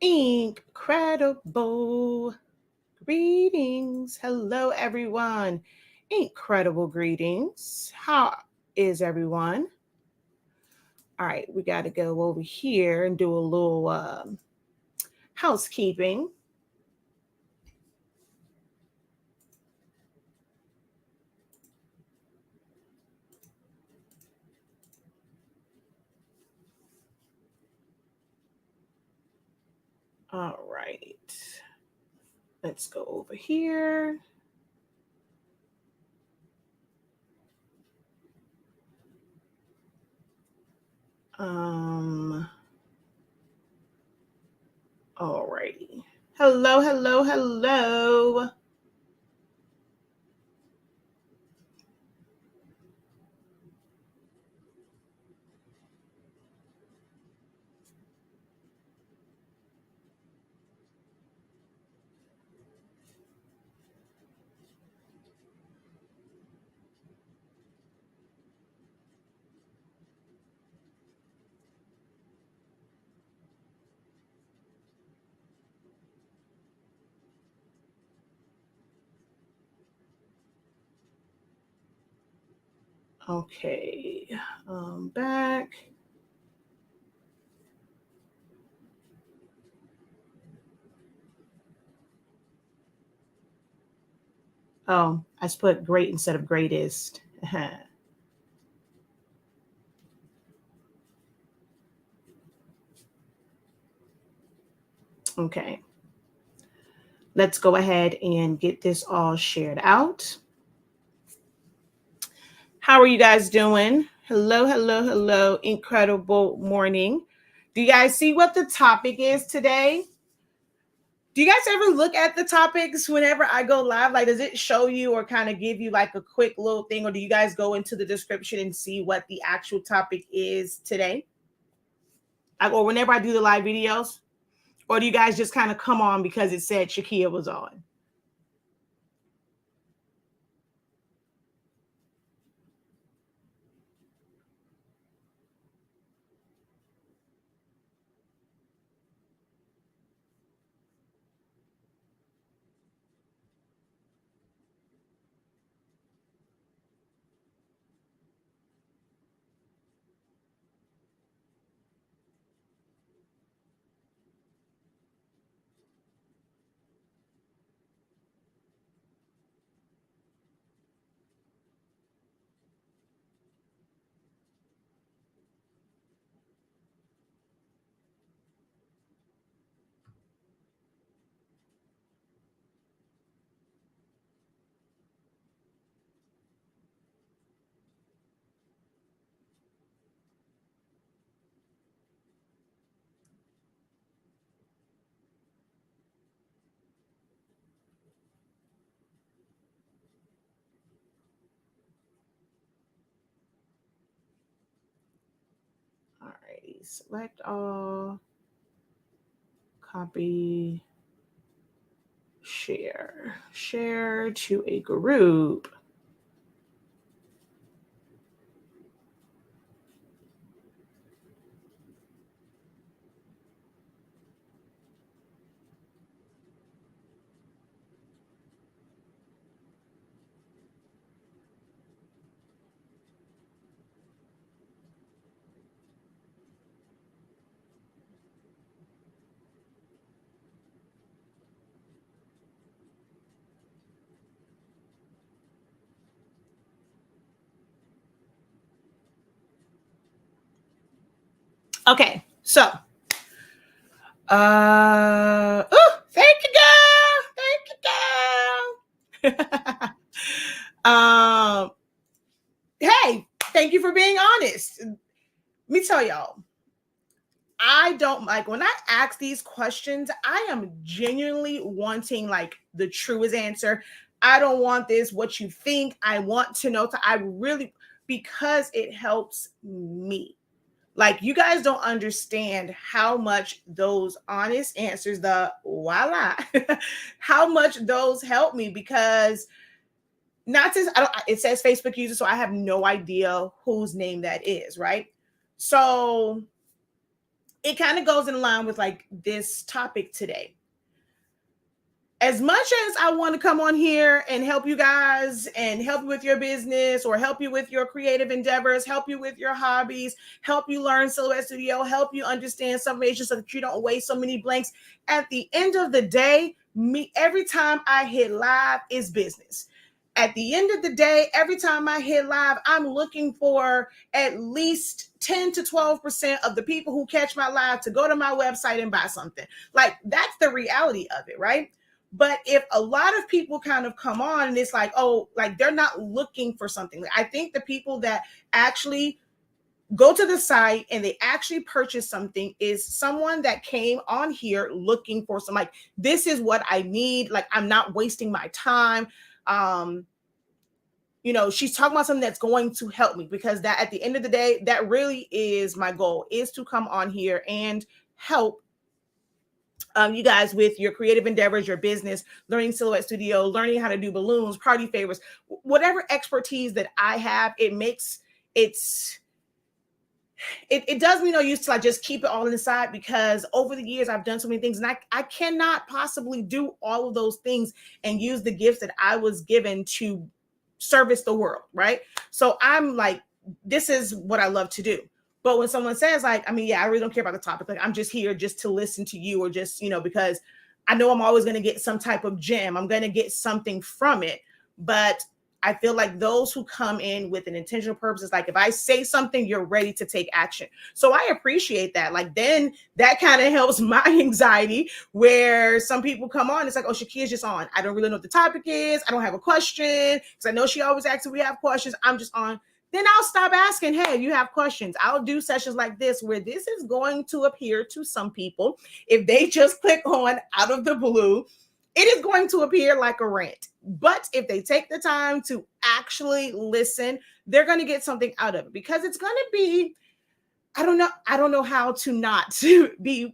Incredible greetings. Hello, everyone. Incredible greetings. How is everyone? All right, we got to go over here and do a little housekeeping. All right, let's go over here. All righty. Hello, hello, hello. Okay, back. Oh, I put great instead of greatest. Okay. Let's go ahead and get this all shared out. How are you guys doing? Hello, hello, hello. Incredible morning. Do you guys see what the topic is today? Do you guys ever look at the topics whenever I go live? Like, does it show you or kind of give you like a quick little thing? Or do you guys go into the description and see what the actual topic is today? Or whenever I do the live videos? Or do you guys just kind of come on because it said Shakia was on? All right, select all, copy, share to a group. Okay, so thank you, girl. Thank you, girl. Hey, thank you for being honest. Let me tell y'all, I don't like when I ask these questions, I am genuinely wanting like the truest answer. I don't want this, what you think. I want to know. I really, because it helps me. Like, you guys don't understand how much those honest answers, the voila, how much those help me, because not since it says Facebook user, so I have no idea whose name that is, right? So it kind of goes in line with like this topic today. As much as I want to come on here and help you guys and help you with your business or help you with your creative endeavors, help you with your hobbies, help you learn Silhouette Studio, help you understand summation so that you don't waste so many blanks. At the end of the day, every time I hit live is business. At the end of the day, every time I hit live, I'm looking for at least 10 to 12% of the people who catch my live to go to my website and buy something. Like, that's the reality of it, right? But if a lot of people kind of come on and it's like, oh, like they're not looking for something. I think the people that actually go to the site and they actually purchase something is someone that came on here looking for some, like, this is what I need. Like, I'm not wasting my time. She's talking about something that's going to help me, because that at the end of the day, that really is my goal, is to come on here and help you guys with your creative endeavors, your business, learning Silhouette Studio, learning how to do balloons, party favors, whatever expertise that I have. It does me no use till I just keep it all inside, because over the years I've done so many things, and I cannot possibly do all of those things and use the gifts that I was given to service the world, right? So I'm like, this is what I love to do. But when someone says like, I really don't care about the topic. Like, I'm just here just to listen to you, or just, because I know I'm always going to get some type of gem. I'm going to get something from it. But I feel like those who come in with an intentional purpose is like, if I say something, you're ready to take action. So I appreciate that. Like, then that kind of helps my anxiety, where some people come on, it's like, oh, Shakia's just on. I don't really know what the topic is. I don't have a question, because I know she always asks if we have questions. I'm just on. Then I'll stop asking, hey, you have questions. I'll do sessions like this where this is going to appear to some people, if they just click on out of the blue, it is going to appear like a rant. But if they take the time to actually listen, they're going to get something out of it, because it's going to be, I don't know how to not to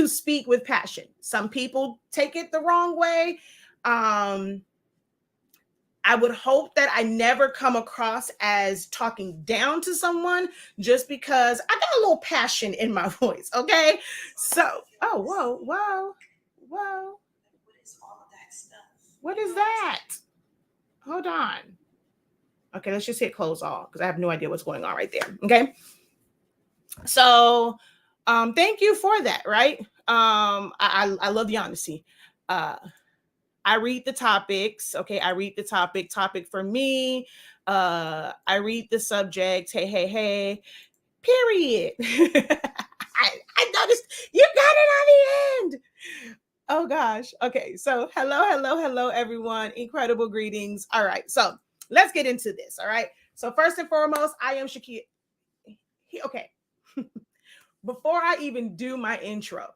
speak with passion. Some people take it the wrong way. I would hope that I never come across as talking down to someone, just because I got a little passion in my voice. Okay. So, oh, whoa. What is all of that stuff? What is that? Hold on. Okay, let's just hit close all, because I have no idea what's going on right there. Okay. So, thank you for that. Right. I love the honesty. I read the topics. Okay, I read the topic for me. I read the subject. Hey. Period. I noticed you got it on the end. Oh gosh. Okay, so hello, everyone. Incredible greetings. All right, so let's get into this. All right. So first and foremost, I am Shakia. Okay. Before I even do my intro,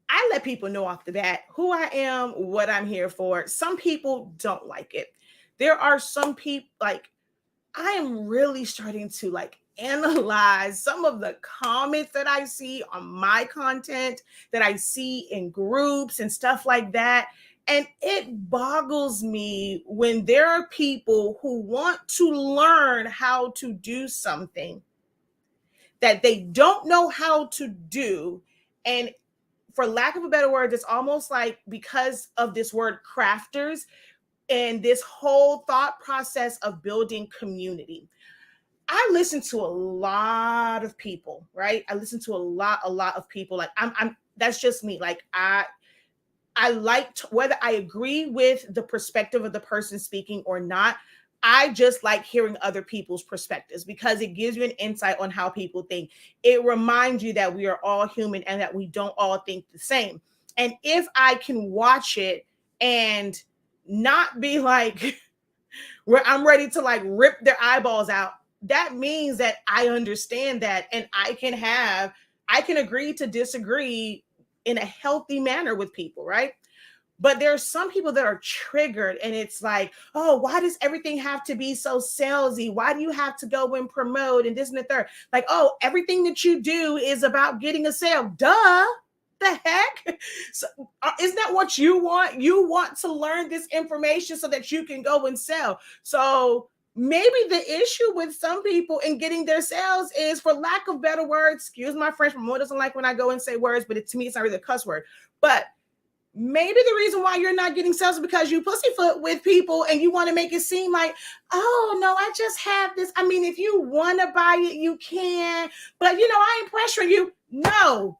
I let people know off the bat who I am, what I'm here for. Some people don't like it. There are some people, like, I am really starting to like analyze some of the comments that I see on my content, that I see in groups and stuff like that. And it boggles me when there are people who want to learn how to do something that they don't know how to do. And for lack of a better word, it's almost like, because of this word crafters and this whole thought process of building community. I listen to a lot of people, right? I listen to a lot of people. Like, that's just me. Like, I like whether I agree with the perspective of the person speaking or not. I just like hearing other people's perspectives, because it gives you an insight on how people think. It reminds you that we are all human and that we don't all think the same. And if I can watch it and not be like, where I'm ready to like rip their eyeballs out, that means that I understand that, and I can agree to disagree in a healthy manner with people, right? But there are some people that are triggered, and it's like, oh, why does everything have to be so salesy? Why do you have to go and promote and this and the third? Like, oh, everything that you do is about getting a sale. Duh. The heck? So, isn't that what you want? You want to learn this information so that you can go and sell. So maybe the issue with some people in getting their sales is, for lack of better words, excuse my French, my mom doesn't like when I go and say words, but to me, it's not really a cuss word. But maybe the reason why you're not getting sales is because you pussyfoot with people and you want to make it seem like, oh, no, I just have this. I mean, if you want to buy it, you can. But, I ain't pressuring you. No,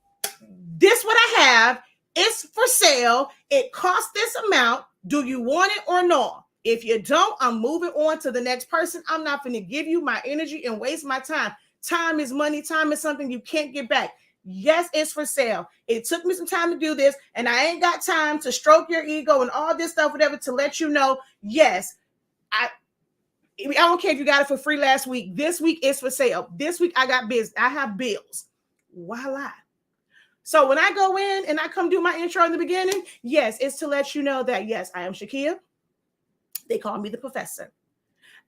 this what I have. It's for sale. It costs this amount. Do you want it or not? If you don't, I'm moving on to the next person. I'm not going to give you my energy and waste my time. Time is money. Time is something you can't get back. Yes, it's for sale. It took me some time to do this, and I ain't got time to stroke your ego and all this stuff, whatever, to let you know, yes, I don't care if you got it for free last week. This week is for sale. This week I got business. I have bills. Voila. So when I go in and I come do my intro in the beginning, yes, it's to let you know that, yes, I am Shakia. They call me the professor.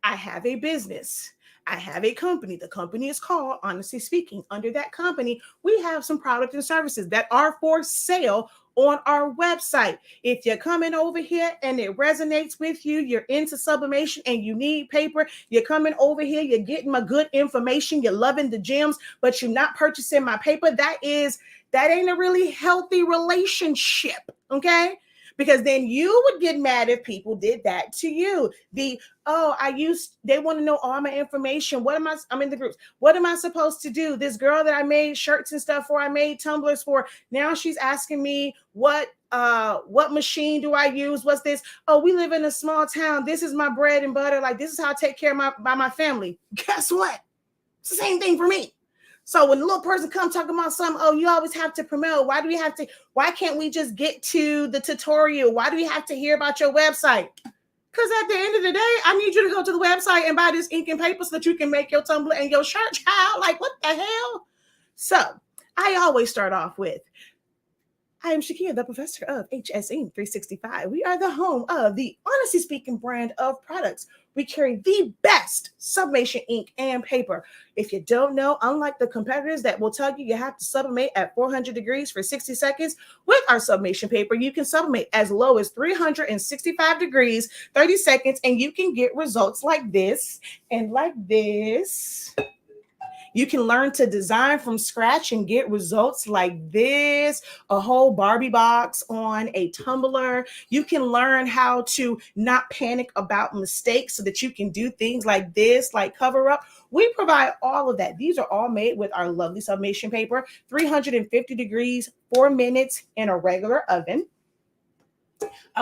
I have a business. I have a company. The company is called Honestly Speaking. Under that company, we have some products and services that are for sale on our website. If you're coming over here and it resonates with you, you're into sublimation and you need paper, you're coming over here, you're getting my good information, you're loving the gems, but you're not purchasing my paper, that ain't a really healthy relationship, okay? Because then you would get mad if people did that to you. They want to know all my information. I'm in the groups. What am I supposed to do? This girl that I made shirts and stuff for, I made tumblers for, now she's asking me what machine do I use? What's this? Oh, we live in a small town. This is my bread and butter. Like, this is how I take care of my family. Guess what? It's the same thing for me. So when the little person comes talking about something, oh, you always have to promote. Why can't we just get to the tutorial? Why do we have to hear about your website? Because at the end of the day, I need you to go to the website and buy this ink and paper so that you can make your tumbler and your shirt. Child, like, what the hell? So I always start off with, I am Shakia, the professor of HSINK365. We are the home of the Honestly Speaking brand of products. We carry the best sublimation ink and paper. If you don't know, unlike the competitors that will tell you have to sublimate at 400 degrees for 60 seconds, with our sublimation paper, you can sublimate as low as 365 degrees, 30 seconds, and you can get results like this and like this. You can learn to design from scratch and get results like this, a whole Barbie box on a tumbler. You can learn how to not panic about mistakes so that you can do things like this, like cover up. We provide all of that. These are all made with our lovely sublimation paper, 350 degrees, 4 minutes in a regular oven.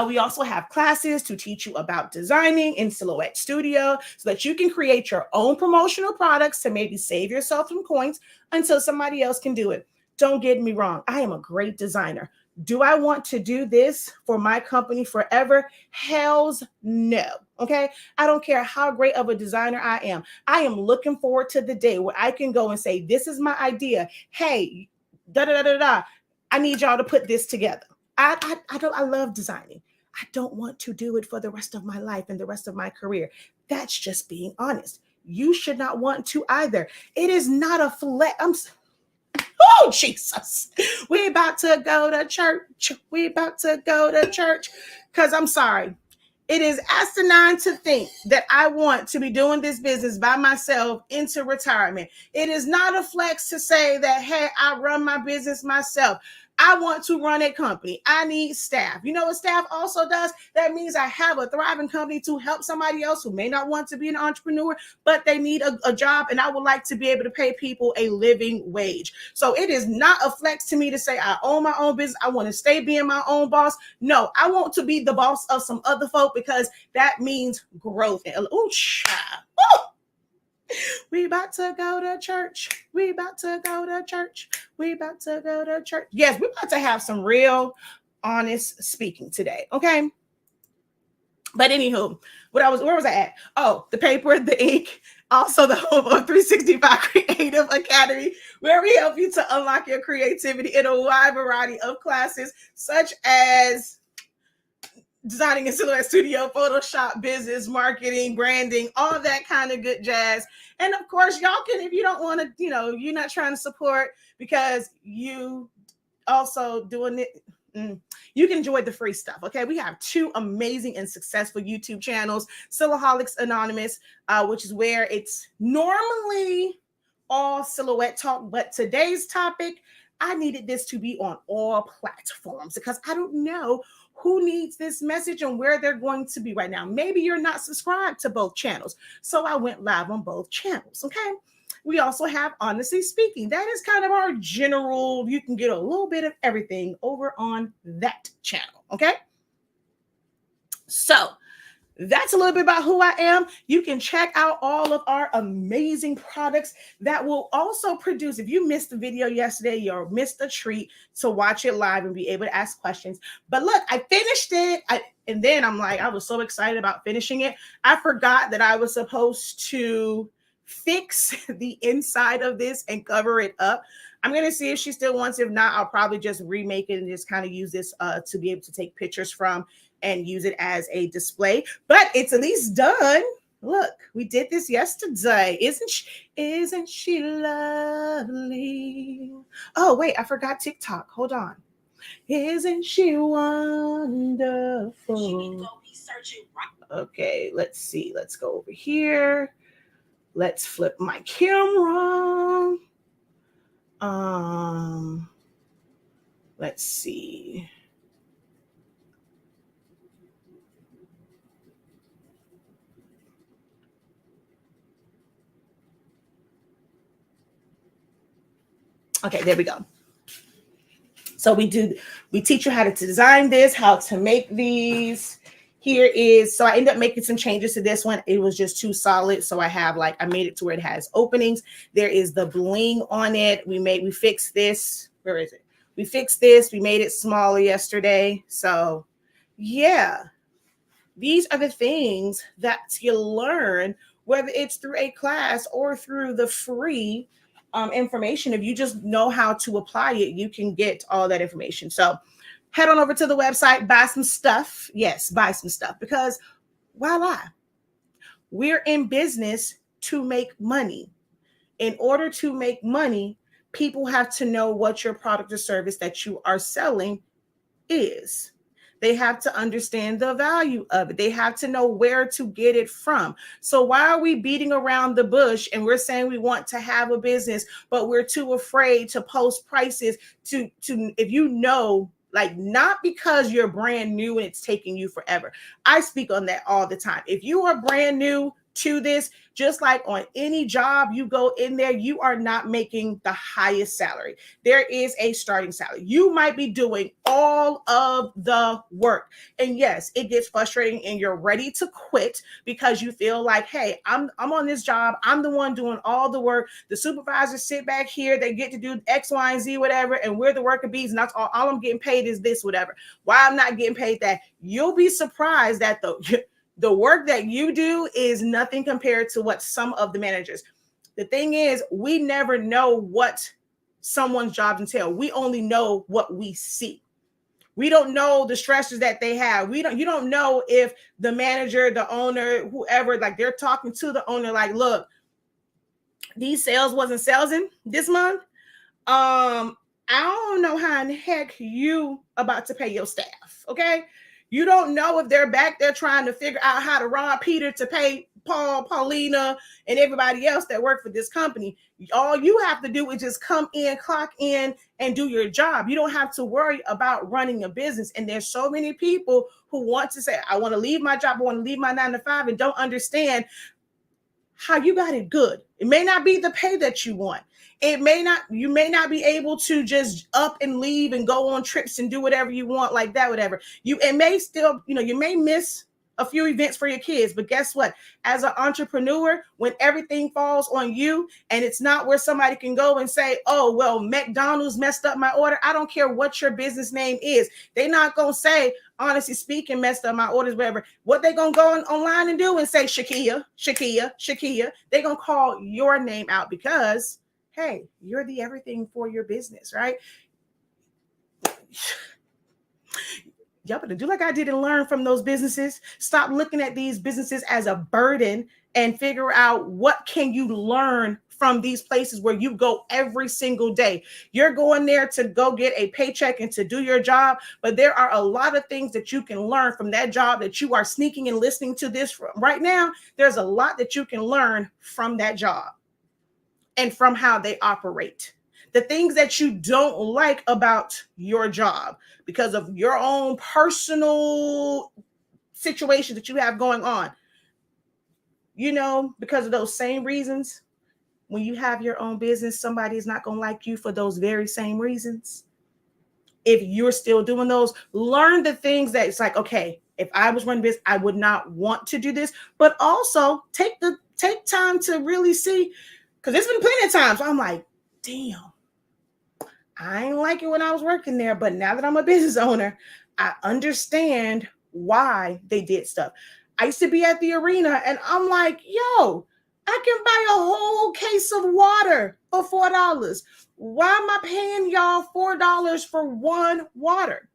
We also have classes to teach you about designing in Silhouette Studio so that you can create your own promotional products to maybe save yourself some coins until somebody else can do it. Don't get me wrong. I am a great designer. Do I want to do this for my company forever? Hell's no. Okay. I don't care how great of a designer I am. I am looking forward to the day where I can go and say, this is my idea. Hey, I need y'all to put this together. I love designing. I don't want to do it for the rest of my life and the rest of my career. That's just being honest. You should not want to either. It is not a oh, Jesus. We about to go to church. We about to go to church. Because I'm sorry. It is asinine to think that I want to be doing this business by myself into retirement. It is not a flex to say that, hey, I run my business myself. I want to run a company. I need staff. You know what staff also does? That means I have a thriving company to help somebody else who may not want to be an entrepreneur, but they need a job, and I would like to be able to pay people a living wage. So it is not a flex to me to say I own my own business. I want to stay being my own boss. No, I want to be the boss of some other folk because that means growth. Oh, child. Oh. We about to go to church. We about to go to church. We about to go to church. Yes, we about to have some real honest speaking today. Okay. But anywho, where was I at? Oh, the paper, the ink, also the home of 365 Creative Academy, where we help you to unlock your creativity in a wide variety of classes, such as designing in Silhouette Studio, Photoshop, business, marketing, branding, all that kind of good jazz. And of course, y'all can, if you don't want to, you're not trying to support because you also doing it. you can enjoy the free stuff. Okay, we have 2 amazing and successful YouTube channels: Silhouholics Anonymous, which is where it's normally all silhouette talk, but today's topic, I needed this to be on all platforms because I don't know who needs this message and where they're going to be right now. Maybe you're not subscribed to both channels, so I went live on both channels. Okay. We also have Honestly Speaking. That is kind of our general, you can get a little bit of everything over on that channel. Okay. So that's a little bit about who I am. You can check out all of our amazing products that will also produce. If you missed the video yesterday, you missed a treat to watch it live and be able to ask questions. But look, I finished it. And then I'm like, I was so excited about finishing it. I forgot that I was supposed to fix the inside of this and cover it up. I'm going to see if she still wants it. If not, I'll probably just remake it and just kind of use this to be able to take pictures from and use it as a display. But it's at least done. Look, we did this yesterday. Isn't she lovely? Oh, wait, I forgot TikTok. Hold on. Isn't she wonderful? Okay, let's see. Let's go over here. Let's flip my camera. Let's see. Okay, there we go. So we teach you how to design this, how to make these. Here is, so I ended up making some changes to this one. It was just too solid. So I made it to where it has openings. There is the bling on it. We fixed this. Where is it? We fixed this. We made it smaller yesterday. So yeah, these are the things that you learn, whether it's through a class or through the free information. If you just know how to apply it, you can get all that information. So head on over to the website, buy some stuff. Yes, buy some stuff, because voila, we're in business to make money. In order to make money, people have to know what your product or service that you are selling is. They have to understand the value of it. They have to know where to get it from. So why are we beating around the bush and we're saying we want to have a business, but we're too afraid to post prices to if you know, like, not because you're brand new and it's taking you forever. I speak on that all the time. If you are brand new to this, just like on any job you go in there, you are not making the highest salary. There is a starting salary. You might be doing all of the work. And yes, it gets frustrating and you're ready to quit because you feel like, hey, I'm on this job. I'm the one doing all the work. The supervisors sit back here. They get to do X, Y, and Z, whatever. And we're the worker bees. And that's all I'm getting paid is this, whatever. Why I'm not getting paid that? You'll be surprised that the work that you do is nothing compared to what some of the managers. The thing is, we never know what someone's jobs entail. We only know what we see. We don't know the stressors that they have. You don't know if the manager, the owner, whoever, like, they're talking to the owner like, look, these sales wasn't salesing this month. I don't know how in the heck you about to pay your staff. Okay. You don't know if they're back there trying to figure out how to rob Peter to pay Paul, Paulina, and everybody else that work for this company. All you have to do is just come in, clock in, and do your job. You don't have to worry about running a business. And there's so many people who want to say, I want to leave my job, I want to leave my 9 to 5, and don't understand how you got it good. It may not be the pay that you want. You may not be able to just up and leave and go on trips and do whatever you want like that, whatever. It may still, you may miss a few events for your kids, but guess what? As an entrepreneur, when everything falls on you and it's not where somebody can go and say, oh, well, McDonald's messed up my order. I don't care what your business name is. They're not going to say, Honestly Speaking messed up my orders, whatever. What they going to go online and do and say, Shakia. They're going to call your name out because, hey, you're the everything for your business, right? Y'all better do like I did and learn from those businesses. Stop looking at these businesses as a burden and figure out what can you learn from these places where you go every single day. You're going there to go get a paycheck and to do your job, but there are a lot of things that you can learn from that job that you are sneaking and listening to this from right now. There's a lot that you can learn from that job and from how they operate. The things that you don't like about your job because of your own personal situation that you have going on, because of those same reasons. When you have your own business, somebody is not going to like you for those very same reasons. If you're still doing those, learn the things that it's like, okay, if I was running business, I would not want to do this, but also take time to really see, because there's been plenty of times I'm like, damn, I ain't like it when I was working there, but now that I'm a business owner, I understand why they did stuff. I used to be at the arena and I'm like, yo, I can buy a whole case of water for $4. Why am I paying y'all $4 for one water?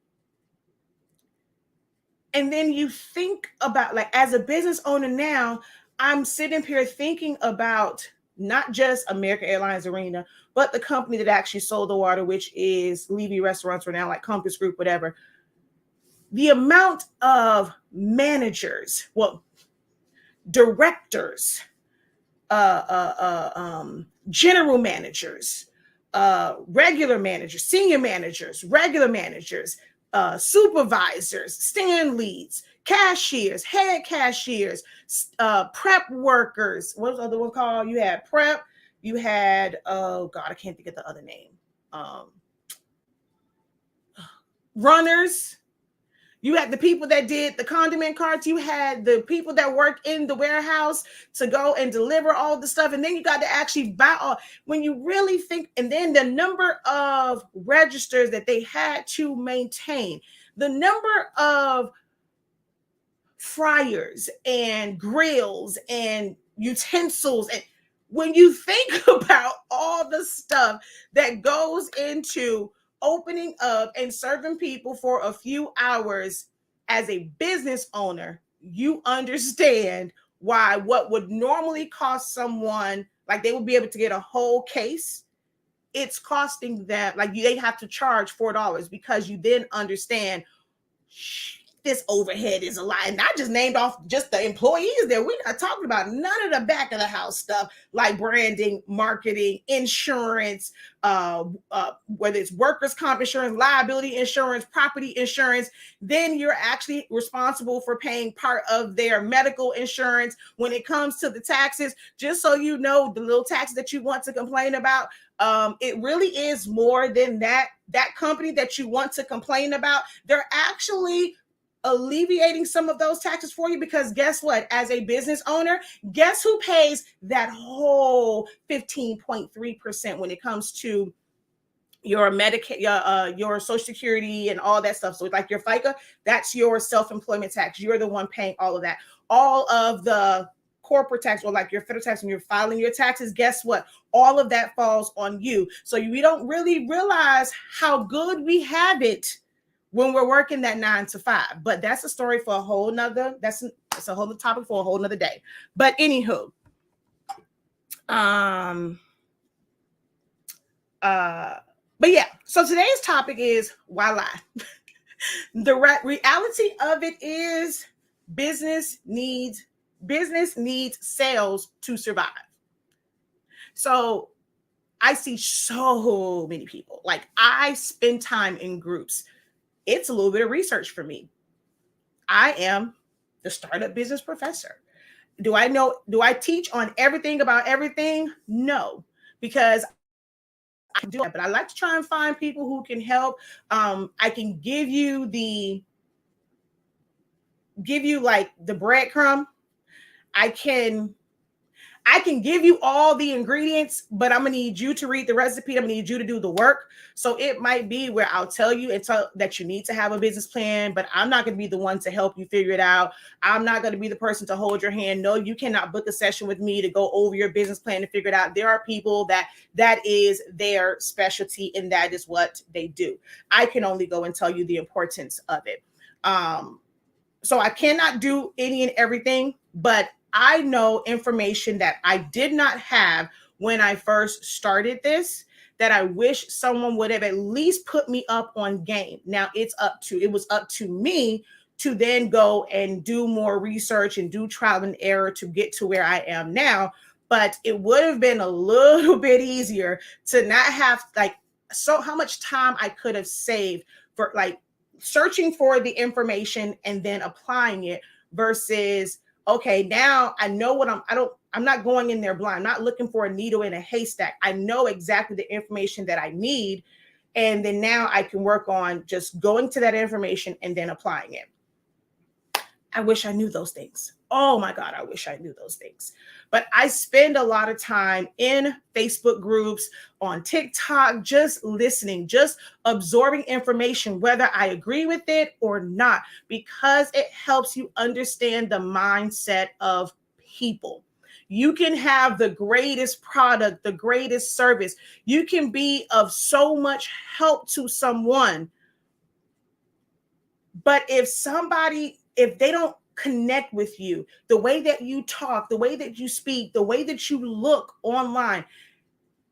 And then you think about, like, as a business owner now, I'm sitting here thinking about not just American Airlines Arena, but the company that actually sold the water, which is Levy Restaurants or now like Compass Group, whatever. The amount of managers, directors, general managers, regular managers, senior managers, regular managers, supervisors, stand leads, cashiers, head cashiers, prep workers. What was the other one called? You had prep. You had, oh God, I can't think of the other name. Runners. You had the people that did the condiment carts. You had the people that work in the warehouse to go and deliver all the stuff. And then you got to actually buy all. When you really think, and then the number of registers that they had to maintain, the number of fryers and grills and utensils. And when you think about all the stuff that goes into opening up and serving people for a few hours as a business owner, you understand why what would normally cost someone, like they would be able to get a whole case, it's costing them, like they have to charge $4 because you then understand this overhead is a lot. And I just named off just the employees there. We're not talking about none of the back of the house stuff like branding, marketing, insurance, whether it's workers' comp insurance, liability insurance, property insurance. Then you're actually responsible for paying part of their medical insurance. When it comes to the taxes, just so you know, the little taxes that you want to complain about, it really is more than that company that you want to complain about. They're actually alleviating some of those taxes for you, because guess what? As a business owner, guess who pays that whole 15.3% when it comes to your Medicaid, your Social Security and all that stuff. So like your FICA, that's your self-employment tax. You're the one paying all of that. All of the corporate tax, or like your federal tax when you're filing your taxes, guess what? All of that falls on you. So we don't really realize how good we have it when we're working that 9 to 5. But that's a story for a whole nother, that's a whole topic for a whole nother day. But anywho, but yeah, so today's topic is why lie? The reality of it is business needs sales to survive. So I see so many people, like I spend time in groups. It's a little bit of research for me. I am the startup business professor. Do I teach on everything about everything? No, because I do that, but I like to try and find people who can help. I can give you like the breadcrumb. I can give you all the ingredients, but I'm going to need you to read the recipe. I'm going to need you to do the work. So it might be where I'll tell you that you need to have a business plan, but I'm not going to be the one to help you figure it out. I'm not going to be the person to hold your hand. No, you cannot book a session with me to go over your business plan to figure it out. There are people that is their specialty and that is what they do. I can only go and tell you the importance of it. So I cannot do any and everything, but I know information that I did not have when I first started this that I wish someone would have at least put me up on game. Now it was up to me to then go and do more research and do trial and error to get to where I am now. But it would have been a little bit easier to not have how much time I could have saved for searching for the information and then applying it versus, okay, now I know what I'm not going in there blind. I'm not looking for a needle in a haystack. I know exactly the information that I need. And then now I can work on just going to that information and then applying it. I wish I knew those things. Oh my God, I wish I knew those things. But I spend a lot of time in Facebook groups, on TikTok, just listening, just absorbing information, whether I agree with it or not, because it helps you understand the mindset of people. You can have the greatest product, the greatest service. You can be of so much help to someone. But if they don't connect with you, the way that you talk, the way that you speak, the way that you look online,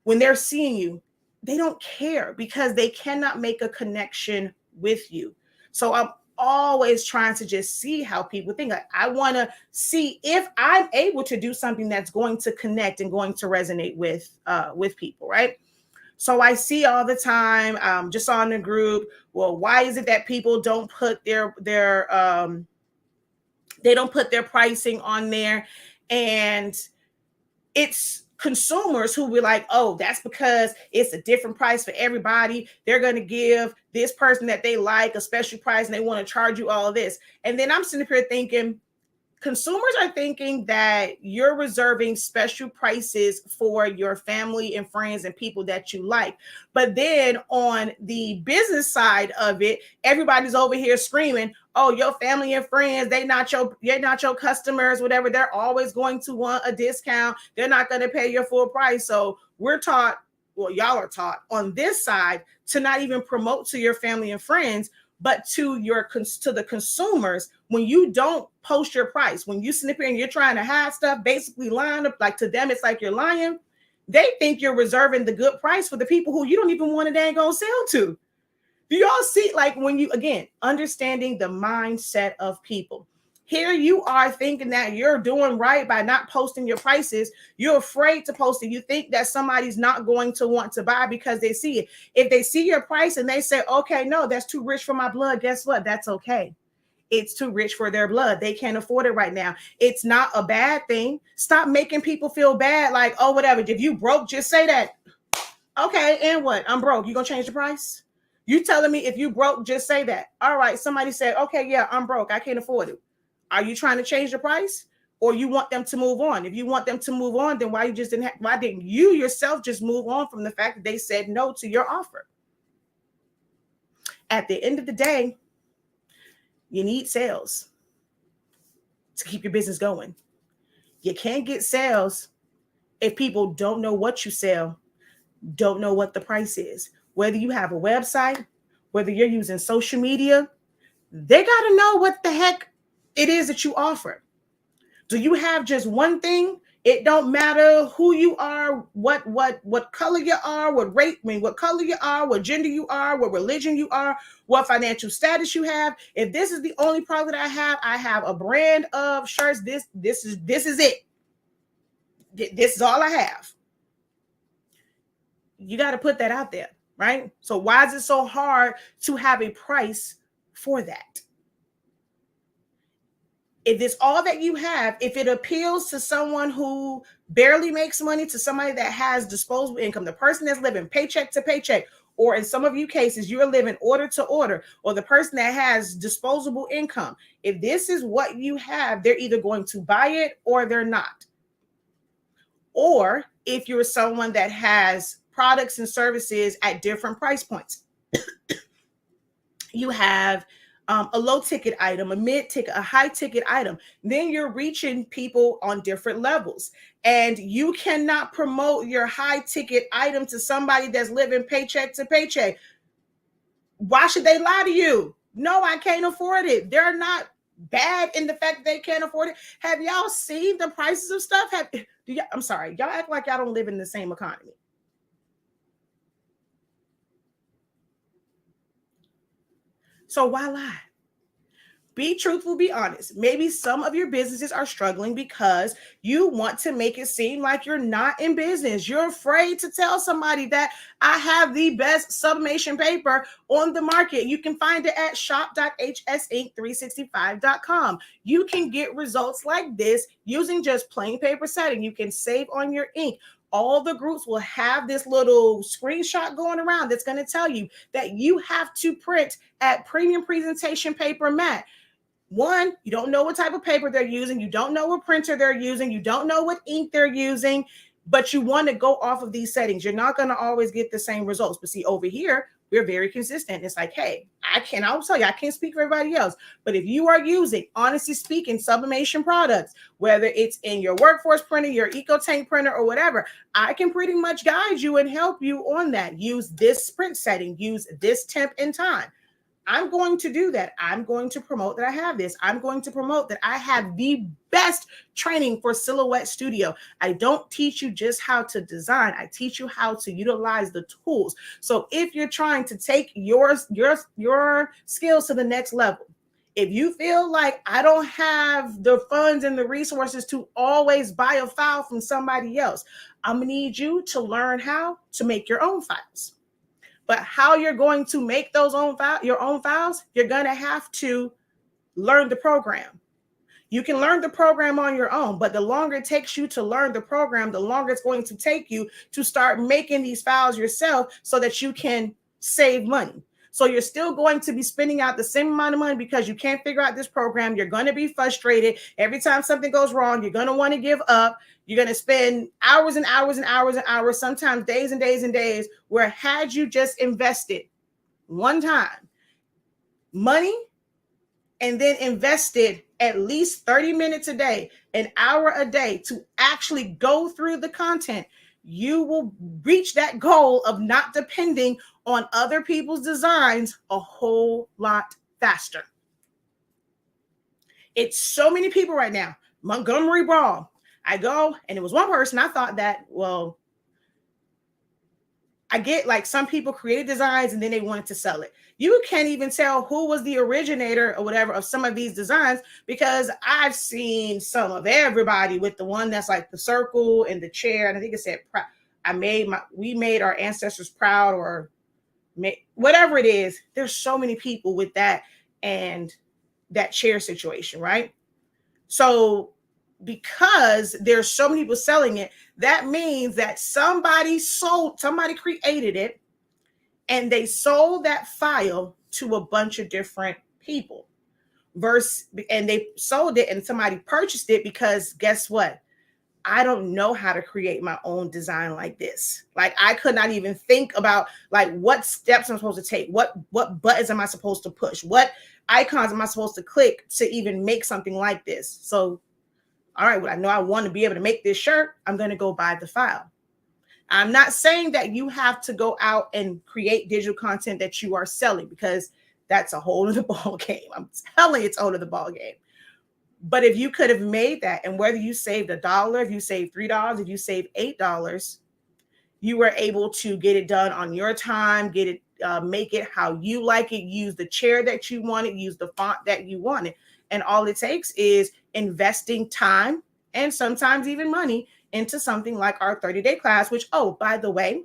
when they're seeing you, they don't care because they cannot make a connection with you. So I'm always trying to just see how people think. I want to see if I'm able to do something that's going to connect and going to resonate with people, right? So I see all the time, just on the group, well, why is it that people don't put their they don't put their pricing on there? And it's consumers who be like, oh, that's because it's a different price for everybody. They're going to give this person that they like a special price and they want to charge you all of this. And then I'm sitting here thinking, consumers are thinking that you're reserving special prices for your family and friends and people that you like. But then on the business side of it, everybody's over here screaming, oh, your family and friends, they're not your customers, whatever. They're always going to want a discount. They're not going to pay your full price. So y'all are taught on this side to not even promote to your family and friends, but to the consumers. When you don't post your price, when you sit here and you're trying to hide stuff, basically lying, like to them, it's like you're lying. They think you're reserving the good price for the people who you don't even want to dang go sell to. Do y'all see, like, when you, again, understanding the mindset of people? Here you are thinking that you're doing right by not posting your prices. You're afraid to post it. You think that somebody's not going to want to buy because they see it. If they see your price and they say, okay, no, that's too rich for my blood, guess what? That's okay. It's too rich for their blood. They can't afford it right now. It's not a bad thing. Stop making people feel bad. Like, oh, whatever. If you broke, just say that. Okay, and what? I'm broke. You gonna change the price? You telling me if you broke, just say that. All right, somebody said, okay, yeah, I'm broke. I can't afford it. Are you trying to change the price, or you want them to move on? If you want them to move on, then why didn't you yourself just move on from the fact that they said no to your offer? At the end of the day, you need sales to keep your business going. You can't get sales if people don't know what you sell, don't know what the price is. Whether you have a website, whether you're using social media, they got to know what the heck it is that you offer. Do you have just one thing? It don't matter who you are, what color you are, what color you are, what gender you are, what religion you are, what financial status you have. If this is the only product I have a brand of shirts. This is it. This is all I have. You got to put that out there, right? So why is it so hard to have a price for that? If it's all that you have, if it appeals to someone who barely makes money, to somebody that has disposable income, the person that's living paycheck to paycheck, or in some of you cases, you're living order to order, or the person that has disposable income, if this is what you have, they're either going to buy it or they're not. Or if you're someone that has products and services at different price points, you have a low ticket item, a mid ticket, a high ticket item, then you're reaching people on different levels. And you cannot promote your high ticket item to somebody that's living paycheck to paycheck. Why should they lie to you? No, I can't afford it. They're not bad in the fact that they can't afford it. Have y'all seen the prices of stuff? I'm sorry, y'all act like y'all don't live in the same economy. So why lie? Be truthful, be honest. Maybe some of your businesses are struggling because you want to make it seem like you're not in business. You're afraid to tell somebody that I have the best sublimation paper on the market. You can find it at shop.hsink365.com. You can get results like this using just plain paper setting. You can save on your ink. All the groups will have this little screenshot going around that's going to tell you that you have to print at premium presentation paper mat. One, you don't know what type of paper they're using. You don't know what printer they're using. You don't know what ink they're using, but you want to go off of these settings. You're not going to always get the same results. But see, over here, we're very consistent. It's like, hey, I'll tell you, I can't speak for everybody else, but if you are using, honestly speaking, sublimation products, whether it's in your workforce printer, your EcoTank printer, or whatever, I can pretty much guide you and help you on that. Use this print setting, use this temp and time. I'm going to do that. I'm going to promote that I have this. I'm going to promote that I have the best training for Silhouette Studio. I don't teach you just how to design. I teach you how to utilize the tools. So if you're trying to take your skills to the next level, if you feel like I don't have the funds and the resources to always buy a file from somebody else, I'm going to need you to learn how to make your own files. But how you're going to make those your own files, you're going to have to learn the program. You can learn the program on your own, but the longer it takes you to learn the program, the longer it's going to take you to start making these files yourself so that you can save money. So you're still going to be spending out the same amount of money because you can't figure out this program. You're going to be frustrated. Every time something goes wrong, you're going to want to give up. You're going to spend hours and hours and hours and hours, sometimes days and days and days, where had you just invested one time money and then invested at least 30 minutes a day, an hour a day to actually go through the content, you will reach that goal of not depending on other people's designs a whole lot faster. It's so many people right now. Montgomery Brawl. I go, and it was one person. I thought that, well, I get like some people created designs and then they wanted to sell it. You can't even tell who was the originator or whatever of some of these designs, because I've seen some of everybody with the one that's like the circle and the chair. And I think it said, we made our ancestors proud, or whatever it is. There's so many people with that and that chair situation, right? So because there's so many people selling it, that means that somebody created it, and they sold that file to a bunch of different people. And they sold it and somebody purchased it because guess what? I don't know how to create my own design like this. Like I could not even think about like what steps I'm supposed to take, what buttons am I supposed to push, what icons am I supposed to click to even make something like this. So all right, well, I know I want to be able to make this shirt. I'm going to go buy the file. I'm not saying that you have to go out and create digital content that you are selling, because that's a whole other ball game. I'm telling you, it's a whole other ball game. But if you could have made that, and whether you saved $1, if you saved $3, if you saved $8, you were able to get it done on your time, get it, make it how you like it, use the chair that you wanted, use the font that you wanted. And all it takes is investing time and sometimes even money into something like our 30-day class, which, oh, by the way,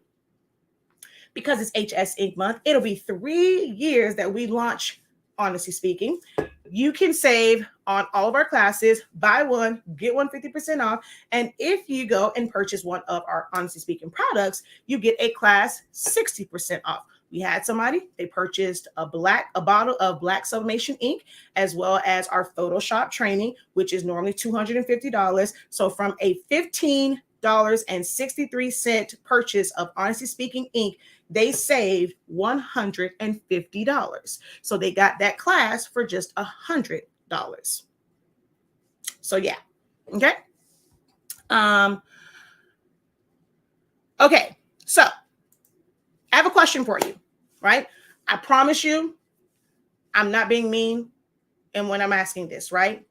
because it's HS Ink month, it'll be 3 years that we launch, honestly speaking. You can save on all of our classes, buy one, get one 50% off. And if you go and purchase one of our honestly speaking products, you get a class 60% off. We had somebody, they purchased a bottle of black sublimation ink, as well as our Photoshop training, which is normally $250. So from a $15.63 purchase of honestly speaking ink, they saved $150. So they got that class for just $100. So yeah. Okay. Okay. So I have a question for you, right? I promise you, I'm not being mean. and when I'm asking this, right?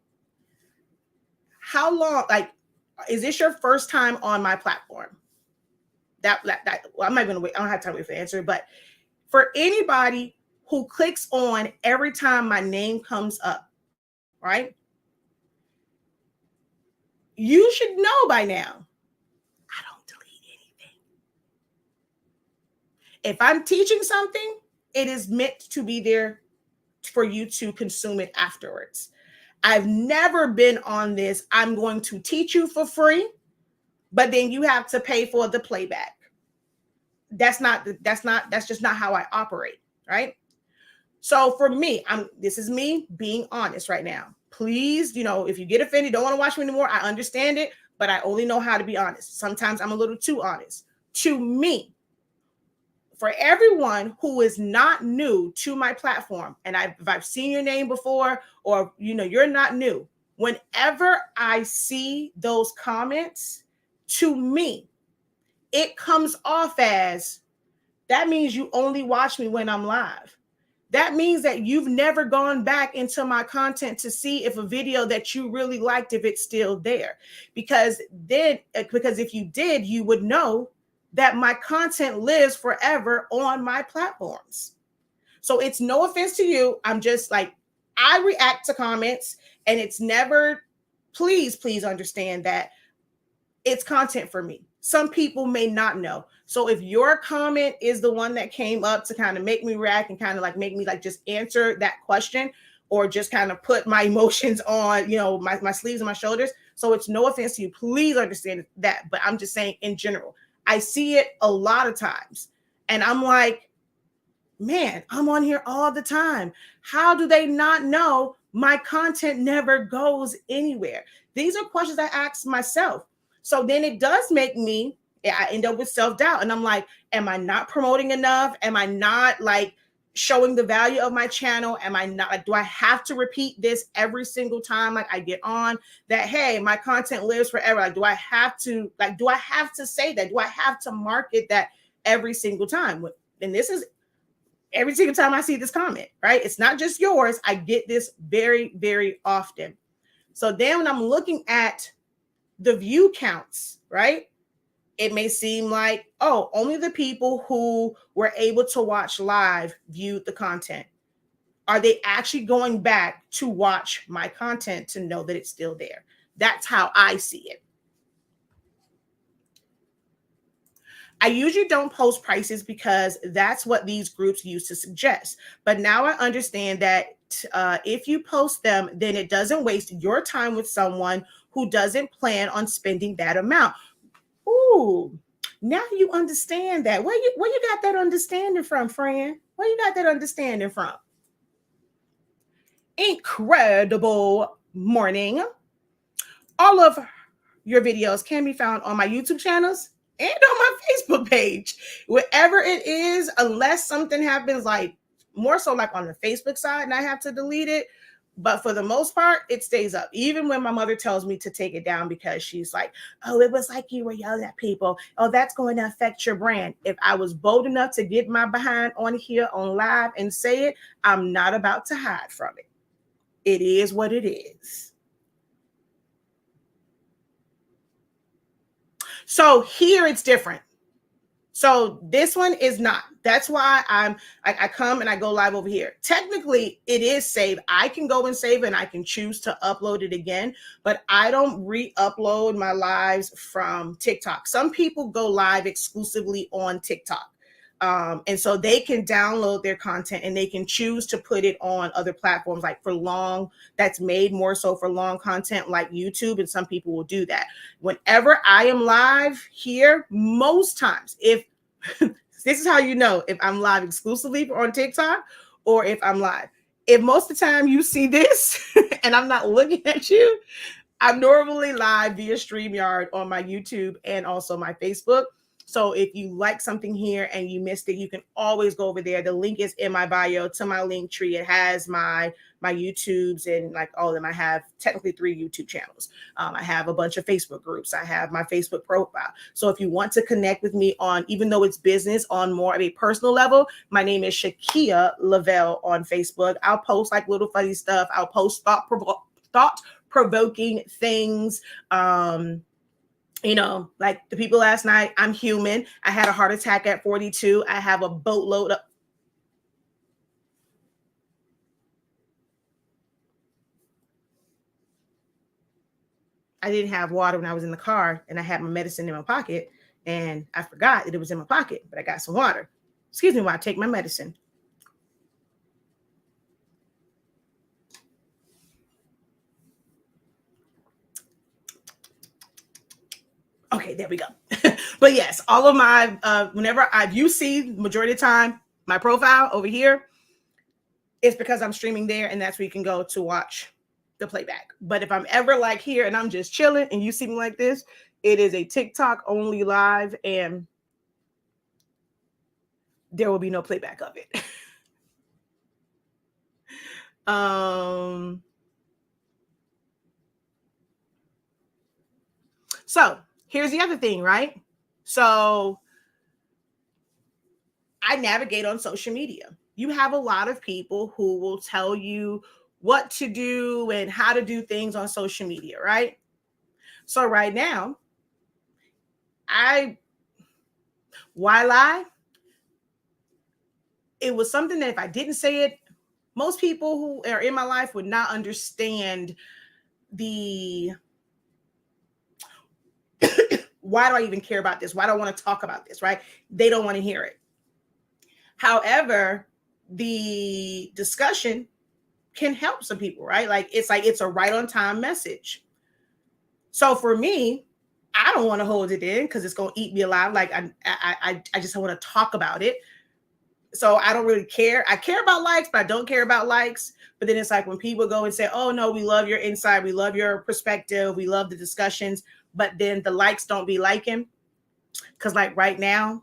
How long, like, is this your first time on my platform? Well, I'm not gonna wait. I don't have time to wait for the answer, but for anybody who clicks on every time my name comes up, right? You should know by now, I don't delete anything. If I'm teaching something, it is meant to be there for you to consume it afterwards. I've never been on this, I'm going to teach you for free, but then you have to pay for the playback. That's just not how I operate, right? So for me, this is me being honest right now. Please, if you get offended, don't want to watch me anymore, I understand it, but I only know how to be honest. Sometimes I'm a little too honest. To me, for everyone who is not new to my platform, and if I've seen your name before, or you're not new, whenever I see those comments, to me, it comes off as, that means you only watch me when I'm live. That means that you've never gone back into my content to see if a video that you really liked, if it's still there. Because if you did, you would know that my content lives forever on my platforms. So it's no offense to you. I'm just like, I react to comments, and it's never, please understand that it's content for me. Some people may not know. So if your comment is the one that came up to kind of make me react and kind of like make me like just answer that question, or just kind of put my emotions on, my sleeves and my shoulders. So it's no offense to you. Please understand that. But I'm just saying in general, I see it a lot of times. And I'm like, man, I'm on here all the time. How do they not know my content never goes anywhere? These are questions I ask myself. So then it does make me, I end up with self-doubt. And I'm like, am I not promoting enough? Am I not like showing the value of my channel? Am I not, like, do I have to repeat this every single time like I get on, that, hey, my content lives forever? Like, do I have to say that? Do I have to market that every single time? And this is every single time I see this comment, right? It's not just yours. I get this very, very often. So then when I'm looking at the view counts, right? It may seem like, oh, only the people who were able to watch live viewed the content. Are they actually going back to watch my content to know that it's still there? That's how I see it. I usually don't post prices because that's what these groups used to suggest. But now I understand that if you post them, then it doesn't waste your time with someone who doesn't plan on spending that amount. Ooh, now you understand that. Where you got that understanding from, friend? Where you got that understanding from? Incredible morning. All of your videos can be found on my YouTube channels and on my Facebook page. Wherever it is, unless something happens, like more so like on the Facebook side and I have to delete it. But for the most part, it stays up. Even when my mother tells me to take it down because she's like, oh, it was like you were yelling at people. Oh, that's going to affect your brand. If I was bold enough to get my behind on here on live and say it, I'm not about to hide from it. It is what it is. So here it's different. So this one is not. That's why I come and I go live over here. Technically, it is saved. I can go and save it and I can choose to upload it again, but I don't re-upload my lives from TikTok. Some people go live exclusively on TikTok. And so they can download their content and they can choose to put it on other platforms, like for long, that's made more so for long content like YouTube. And some people will do that. Whenever I am live here, most times, if this is how you know if I'm live exclusively on TikTok or if I'm live. If most of the time you see this and I'm not looking at you, I'm normally live via StreamYard on my YouTube and also my Facebook. So if you like something here and you missed it, you can always go over there. The link is in my bio to my link tree. It has my YouTubes and like all of them. I have technically 3 YouTube channels. I have a bunch of Facebook groups. I have my Facebook profile. So if you want to connect with me on, even though it's business, on more of a personal level, my name is Shakia Lavelle on Facebook. I'll post like little funny stuff. I'll post thought-provoking things. Like the people last night, I'm human. I had a heart attack at 42. I have a boatload of. I didn't have water when I was in the car, and I had my medicine in my pocket, and I forgot that it was in my pocket, but I got some water. Excuse me while I take my medicine. Okay, there we go. But yes, all of my, whenever you see majority of the time, my profile over here, it's because I'm streaming there, and that's where you can go to watch the playback. But if I'm ever like here and I'm just chilling and you see me like this, it is a TikTok only live, and there will be no playback of it. So here's the other thing, right? So I navigate on social media. You have a lot of people who will tell you what to do and how to do things on social media, right? So right now, why lie? It was something that if I didn't say it, most people who are in my life would not understand the why do I even care about this? Why do I want to talk about this, right? They don't want to hear it. However, the discussion can help some people, right? It's a right on time message. So for me, I don't want to hold it in because it's going to eat me alive. Like I just want to talk about it. So I don't really care. I care about likes, but I don't care about likes. But then it's like when people go and say, oh no, we love your insight. We love your perspective. We love the discussions. But then the likes don't be liking. Because like right now,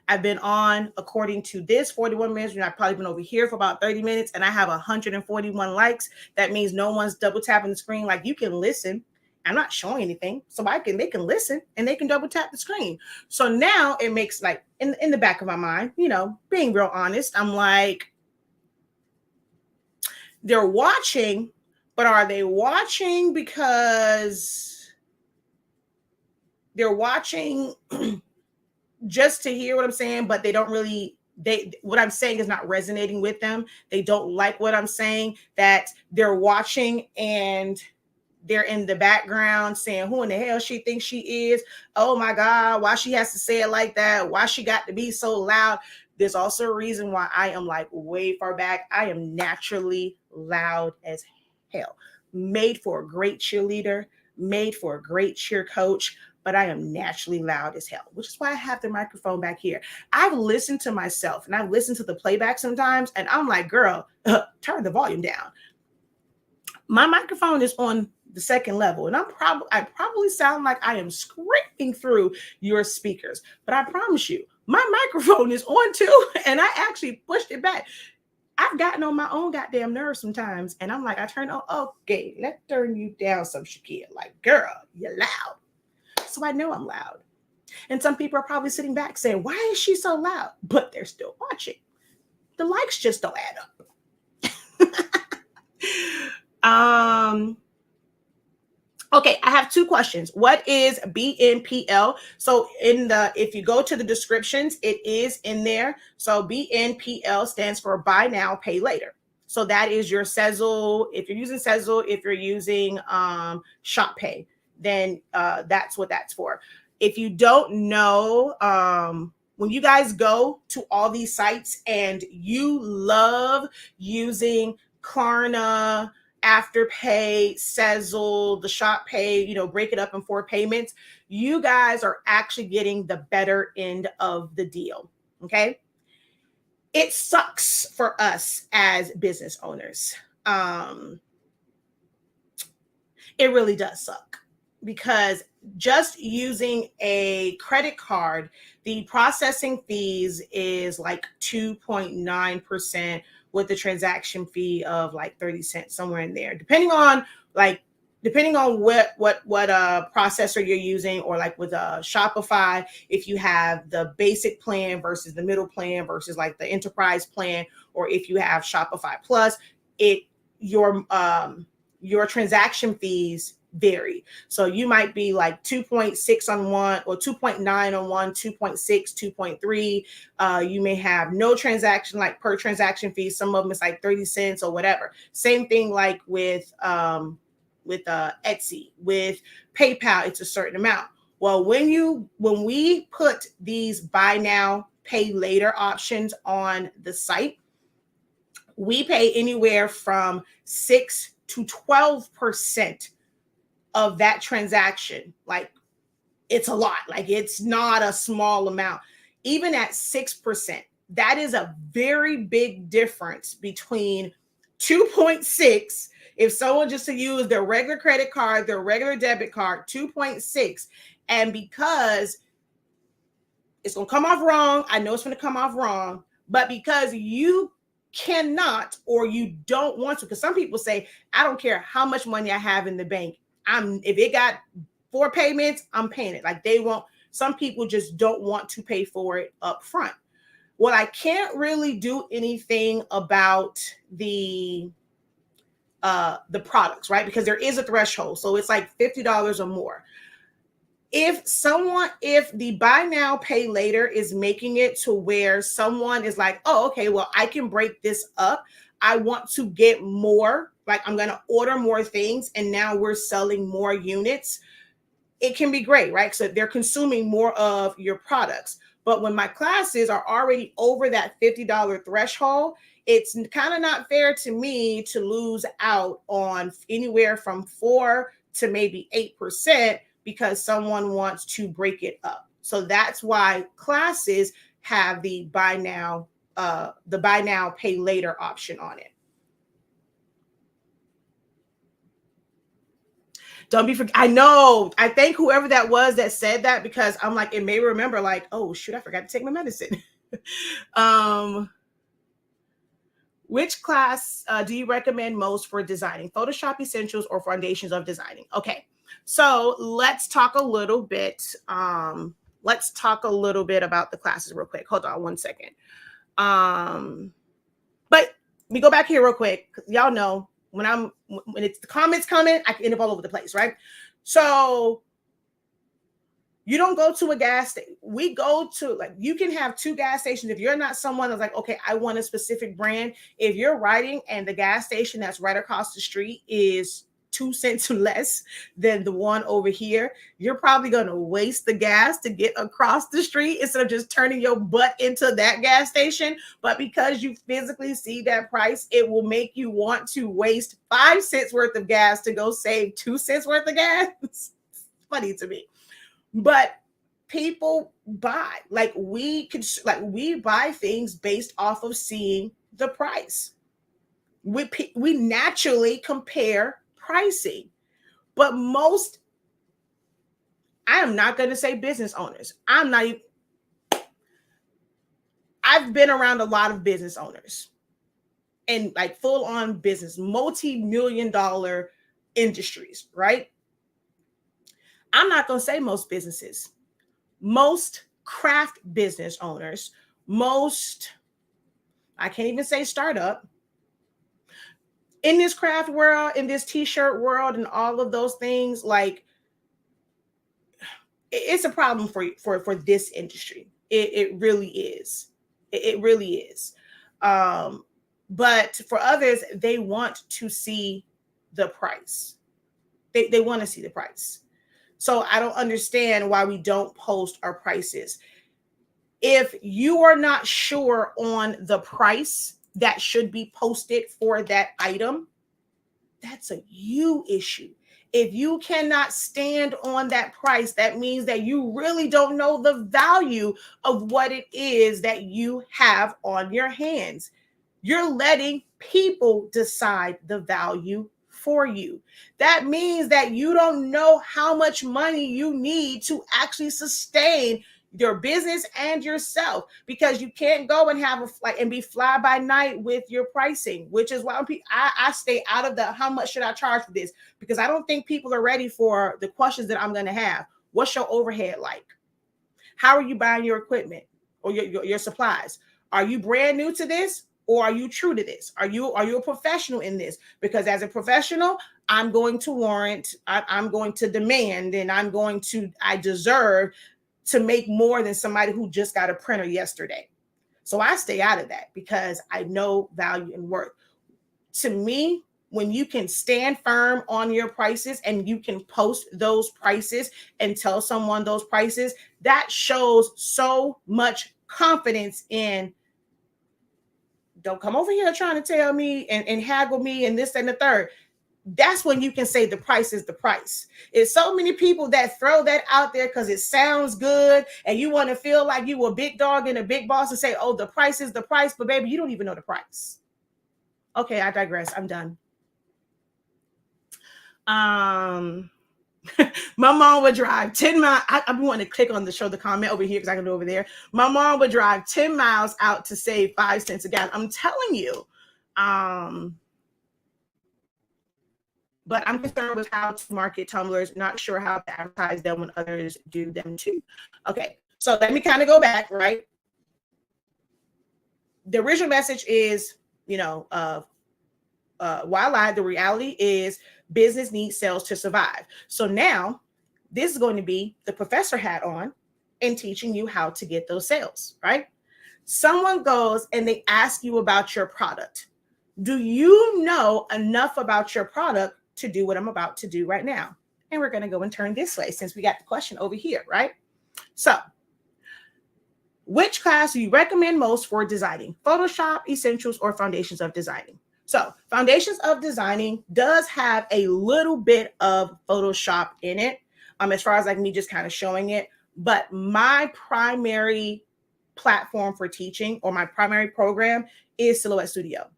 I've been on, according to this, 41 minutes, and I've probably been over here for about 30 minutes, and I have 141 likes. That means no one's double tapping the screen. Like you can listen. I'm not showing anything. So they can listen and they can double tap the screen. So now it makes like in the back of my mind, being real honest, I'm like, they're watching, but are they watching because they're watching just to hear what I'm saying, but they don't really, what I'm saying is not resonating with them. They don't like what I'm saying, that they're watching and they're in the background saying, who in the hell she thinks she is? Oh my God, why she has to say it like that? Why she got to be so loud? There's also a reason why I am like way far back. I am naturally loud as hell. Made for a great cheerleader, made for a great cheer coach, but I am naturally loud as hell, which is why I have the microphone back here. I've listened to myself and I've listened to the playback sometimes, and I'm like, girl, turn the volume down. My microphone is on the second level, and I probably sound like I am scraping through your speakers, but I promise you, my microphone is on too, and I actually pushed it back. I've gotten on my own goddamn nerves sometimes, and I'm like, I turn on, okay, let's turn you down some, Shakia. Like, girl, you're loud. So I know I'm loud. And some people are probably sitting back saying, why is she so loud? But they're still watching. The likes just don't add up. Okay, I have 2 questions. What is BNPL? So if you go to the descriptions, it is in there. So BNPL stands for buy now, pay later. So that is your Sezzle. If you're using Sezzle, if you're using Shop Pay, then that's what that's for. If you don't know, when you guys go to all these sites and you love using Klarna, Afterpay, Sezzle, the Shop Pay, break it up in 4 payments, you guys are actually getting the better end of the deal. Okay. It sucks for us as business owners. It really does suck because just using a credit card, the processing fees is like 2.9% with the transaction fee of like 30 cents, somewhere in there, depending on what processor you're using, or like with Shopify, if you have the basic plan versus the middle plan versus like the enterprise plan, or if you have Shopify Plus, it your transaction fees vary. So you might be like 2.6 on one, or 2.9 on one, 2.6, 2.3. You may have no transaction, like per transaction fee. Some of them is like 30 cents or whatever. Same thing like with Etsy, with PayPal, it's a certain amount. Well, when we put these buy now, pay later options on the site, we pay anywhere from 6 to 12% of that transaction. Like, it's a lot. Like, it's not a small amount. Even at 6%, that is a very big difference between 2.6. If someone just to use their regular credit card, their regular debit card, 2.6, and because it's going to come off wrong, I know it's going to come off wrong, but because you cannot, or you don't want to, because some people say, I don't care how much money I have in the bank, if it got 4 payments, I'm paying it. Like, they won't. Some people just don't want to pay for it up front. Well, I can't really do anything about the products, right? Because there is a threshold. So it's like $50 or more. If the buy now, pay later is making it to where someone is like, oh, okay, well, I can break this up. I want to get more, like I'm going to order more things, and now we're selling more units. It can be great, right? So they're consuming more of your products. But when my classes are already over that $50 threshold, it's kind of not fair to me to lose out on anywhere from 4 to maybe 8% because someone wants to break it up. So that's why classes have the buy now, pay later option on it. Don't be I know. I thank whoever that was that said that, because I'm like, it may remember like, oh shoot, I forgot to take my medicine. Which class do you recommend most for designing? Photoshop Essentials or Foundations of Designing? Okay, so let's talk a little bit. Let's talk a little bit about the classes real quick. Hold on one second. But we go back here real quick, because y'all know when it's the comments coming, I can end up all over the place, right? So you don't go to a gas station. We go to, like, you can have 2 gas stations. If you're not someone that's like, okay, I want a specific brand. If you're riding and the gas station that's right across the street is 2 cents less than the one over here, you're probably going to waste the gas to get across the street instead of just turning your butt into that gas station. But because you physically see that price, it will make you want to waste 5 cents worth of gas to go save 2 cents worth of gas. It's funny to me. But people buy, we buy things based off of seeing the price. We naturally compare pricing, but I am not going to say business owners. I've been around a lot of business owners and like full on business, multi-million dollar industries, right? I'm not going to say most businesses, most craft business owners, I can't even say startup, in this craft world, in this t-shirt world, and all of those things, like, it's a problem for this industry. It really is. It really is. But for others, they want to see the price. They want to see the price. So I don't understand why we don't post our prices. If you are not sure on the price that should be posted for that item, that's a you issue. If you cannot stand on that price, that means that you really don't know the value of what it is that you have on your hands. You're letting people decide the value for you. That means that you don't know how much money you need to actually sustain your business and yourself, because you can't go and have and be fly by night with your pricing, which is why I stay out of the how much should I charge for this, because I don't think people are ready for the questions that I'm going to have. What's your overhead like? How are you buying your equipment or your supplies? Are you brand new to this, or are you true to this? Are you a professional in this? Because as a professional, I'm going to warrant, I'm going to demand, and I deserve to make more than somebody who just got a printer yesterday. So I stay out of that because I know value and worth. To me, when you can stand firm on your prices and you can post those prices and tell someone those prices, that shows so much confidence in, don't come over here trying to tell me and haggle me and this and the third. That's when you can say the price is the price. It's so many people that throw that out there because it sounds good and you want to feel like you a big dog and a big boss and say, oh, the price is the price. But baby, you don't even know the price. Okay, I digress. I'm done. My mom would drive 10 miles. I'm wanting to click on the show the comment over here because I can do over there. My mom would drive 10 miles out to save 5 cents a gallon. I'm telling you. But I'm concerned with how to market tumblers, not sure how to advertise them when others do them too. Okay, so let me kind of go back, right? The original message is, why lie? The reality is business needs sales to survive. So now this is going to be the professor hat on and teaching you how to get those sales, right? Someone goes and they ask you about your product. Do you know enough about your product to do what I'm about to do right now? And we're going to go and turn this way since we got the question over here, right? So, which class do you recommend most for designing? Photoshop, Essentials, or Foundations of Designing? So, Foundations of Designing does have a little bit of Photoshop in it, as far as like me just kind of showing it. But my primary platform for teaching, or my primary program, is Silhouette Studio.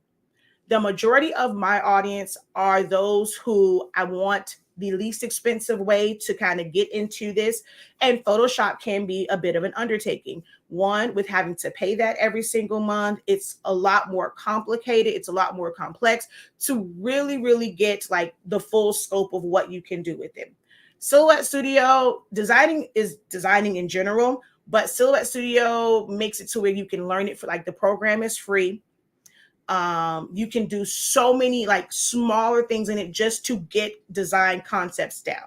The majority of my audience are those who I want the least expensive way to kind of get into this. And Photoshop can be a bit of an undertaking. One, with having to pay that every single month, it's a lot more complicated. It's a lot more complex to really, really get like the full scope of what you can do with it. Silhouette Studio, designing is designing in general, but Silhouette Studio makes it to where you can learn it for like the program is free. You can do so many like smaller things in it just to get design concepts down.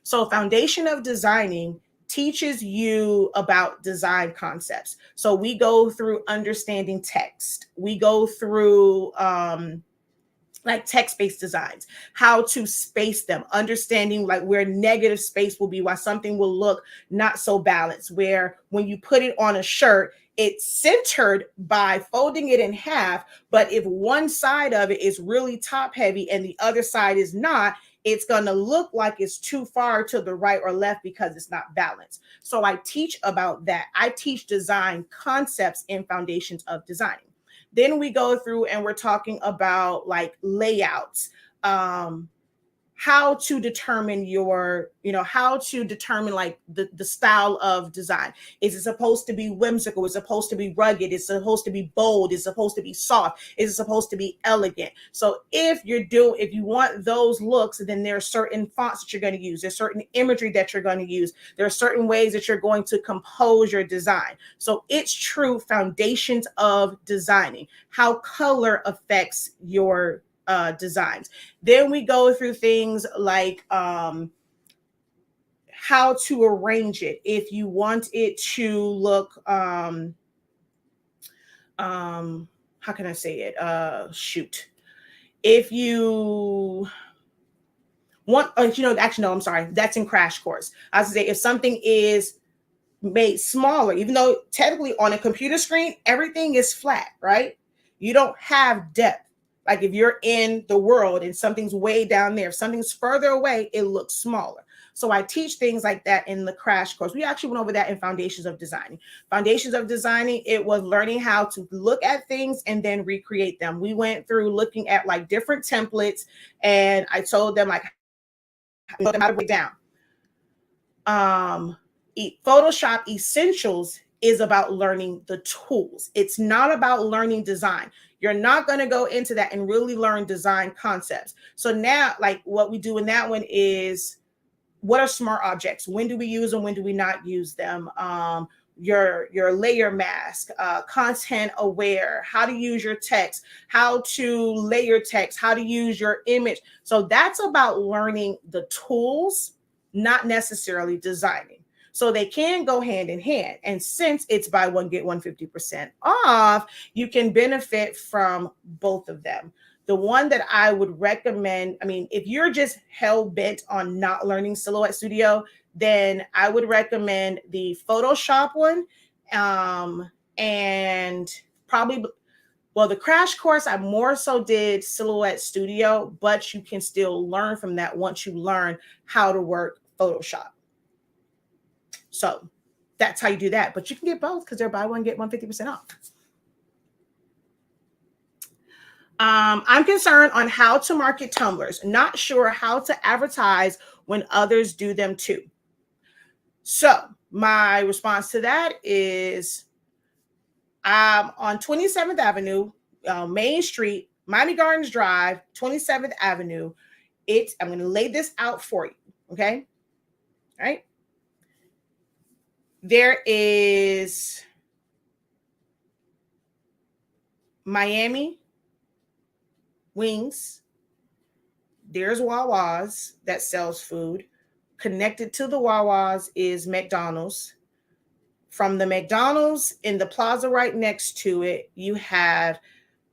So Foundation of Designing teaches you about design concepts. So we go through understanding text. We go through like text-based designs, how to space them, understanding like where negative space will be, why something will look not so balanced, where when you put it on a shirt, it's centered by folding it in half. But if one side of it is really top heavy and the other side is not, it's going to look like it's too far to the right or left because it's not balanced. So I teach about that. I teach design concepts in Foundations of Designing. Then we go through and we're talking about like layouts, how to determine your, how to determine like the style of design. Is it supposed to be whimsical? Is it supposed to be rugged? Is it supposed to be bold? Is it supposed to be soft? Is it supposed to be elegant? So if you want those looks, then there are certain fonts that you're going to use. There's certain imagery that you're going to use. There are certain ways that you're going to compose your design. So it's true Foundations of Designing, how color affects your designs. Then we go through things like how to arrange it. If you want it to look, how can I say it? If you want, actually, no, I'm sorry. That's in Crash Course. I was say if something is made smaller, even though technically on a computer screen, everything is flat, right? You don't have depth. Like if you're in the world and something's way down there, if something's further away, it looks smaller. So I teach things like that in the crash course. We actually went over that in Foundations of Designing. Foundations of Designing, it was learning how to look at things and then recreate them. We went through looking at like different templates, and I told them like how to break down. Photoshop Essentials is about learning the tools. It's not about learning design. You're not going to go into that and really learn design concepts. So now, like what we do in that one is, what are smart objects? When do we use them? When do we not use them? Your layer mask, content aware, how to use your text, how to layer text, how to use your image. So that's about learning the tools, not necessarily designing. So they can go hand in hand. And since it's buy one, get 150% off, you can benefit from both of them. The one that I would recommend, I mean, if you're just hell bent on not learning Silhouette Studio, then I would recommend the Photoshop one. And probably, well, the crash course, I more so did Silhouette Studio, but you can still learn from that once you learn how to work Photoshop. So that's how you do that. But you can get both because they're buy one, get 150% off. I'm concerned on how to market tumblers, not sure how to advertise when others do them too. So my response to that is on 27th Avenue, Main Street, Miami Gardens Drive, 27th Avenue. I'm going to lay this out for you. Okay. All right. There is Miami Wings. There's Wawa's that sells food. Connected to the Wawa's is McDonald's. From the McDonald's in the plaza right next to it, you have,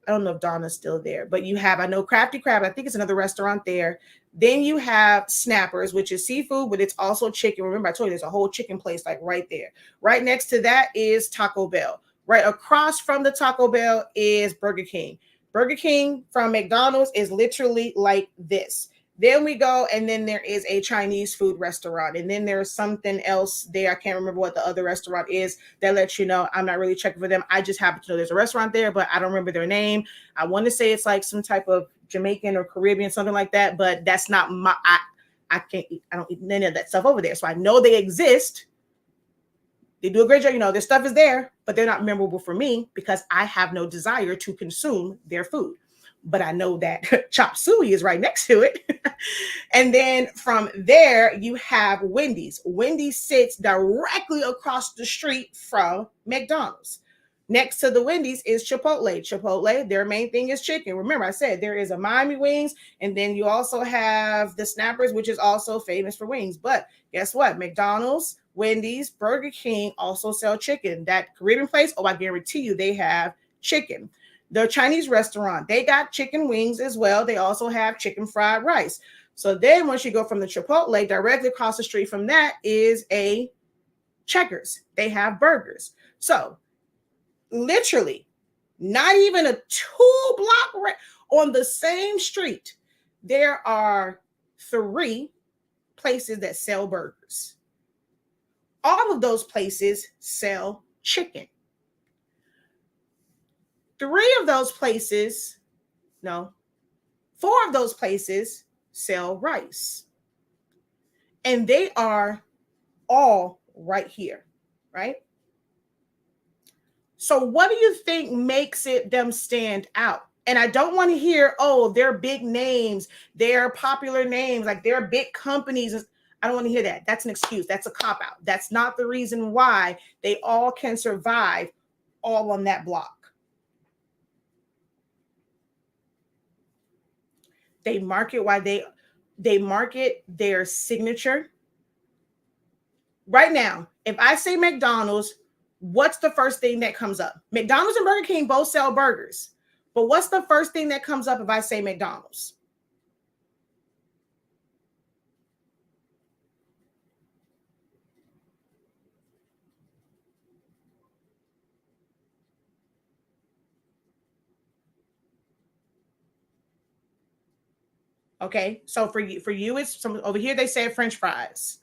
I don't know if Donna's still there, but you have, I know Crafty Crab, I think it's another restaurant there. Then you have Snappers, which is seafood, but it's also chicken. Remember, I told you there's a whole chicken place like right there. Right next to that is Taco Bell. Right across from the Taco Bell is Burger King. Burger King from McDonald's is literally like this. Then we go, and then there is a Chinese food restaurant. And then there's something else there. I can't remember what the other restaurant is that lets you know. I'm not really checking for them. I just happen to know there's a restaurant there, but I don't remember their name. I want to say it's like some type of Jamaican or Caribbean, something like that, but that's not my, I can't eat, I don't eat any of that stuff over there. So I know they exist. They do a great job. You know, their stuff is there, but they're not memorable for me because I have no desire to consume their food. But I know that Chop Suey is right next to it. And then from there, you have Wendy's. Wendy's sits directly across the street from McDonald's. Next to the Wendy's is Chipotle. Chipotle, their main thing is chicken. Remember, I said there is a Miami Wings, and then you also have the Snappers, which is also famous for wings. But guess what? McDonald's, Wendy's, Burger King also sell chicken. That Caribbean place, oh, I guarantee you they have chicken. The Chinese restaurant, they got chicken wings as well. They also have chicken fried rice. So then once you go from the Chipotle, directly across the street from that is a Checkers. They have burgers. So literally, not even a 2-block on the same street, there are 3 places that sell burgers. All of those places sell chicken. 3 of those places, no, 4 of those places sell rice. And they are all right here, right? So what do you think makes them stand out? And I don't want to hear, oh, they're big names, they're popular names, like they're big companies. I don't want to hear that. That's an excuse. That's a cop-out. That's not the reason why they all can survive all on that block. They market they market their signature. Right now, if I say McDonald's, what's the first thing that comes up? McDonald's and Burger King both sell burgers. But what's the first thing that comes up if I say McDonald's? Okay, so for you, it's some over here. They said French fries.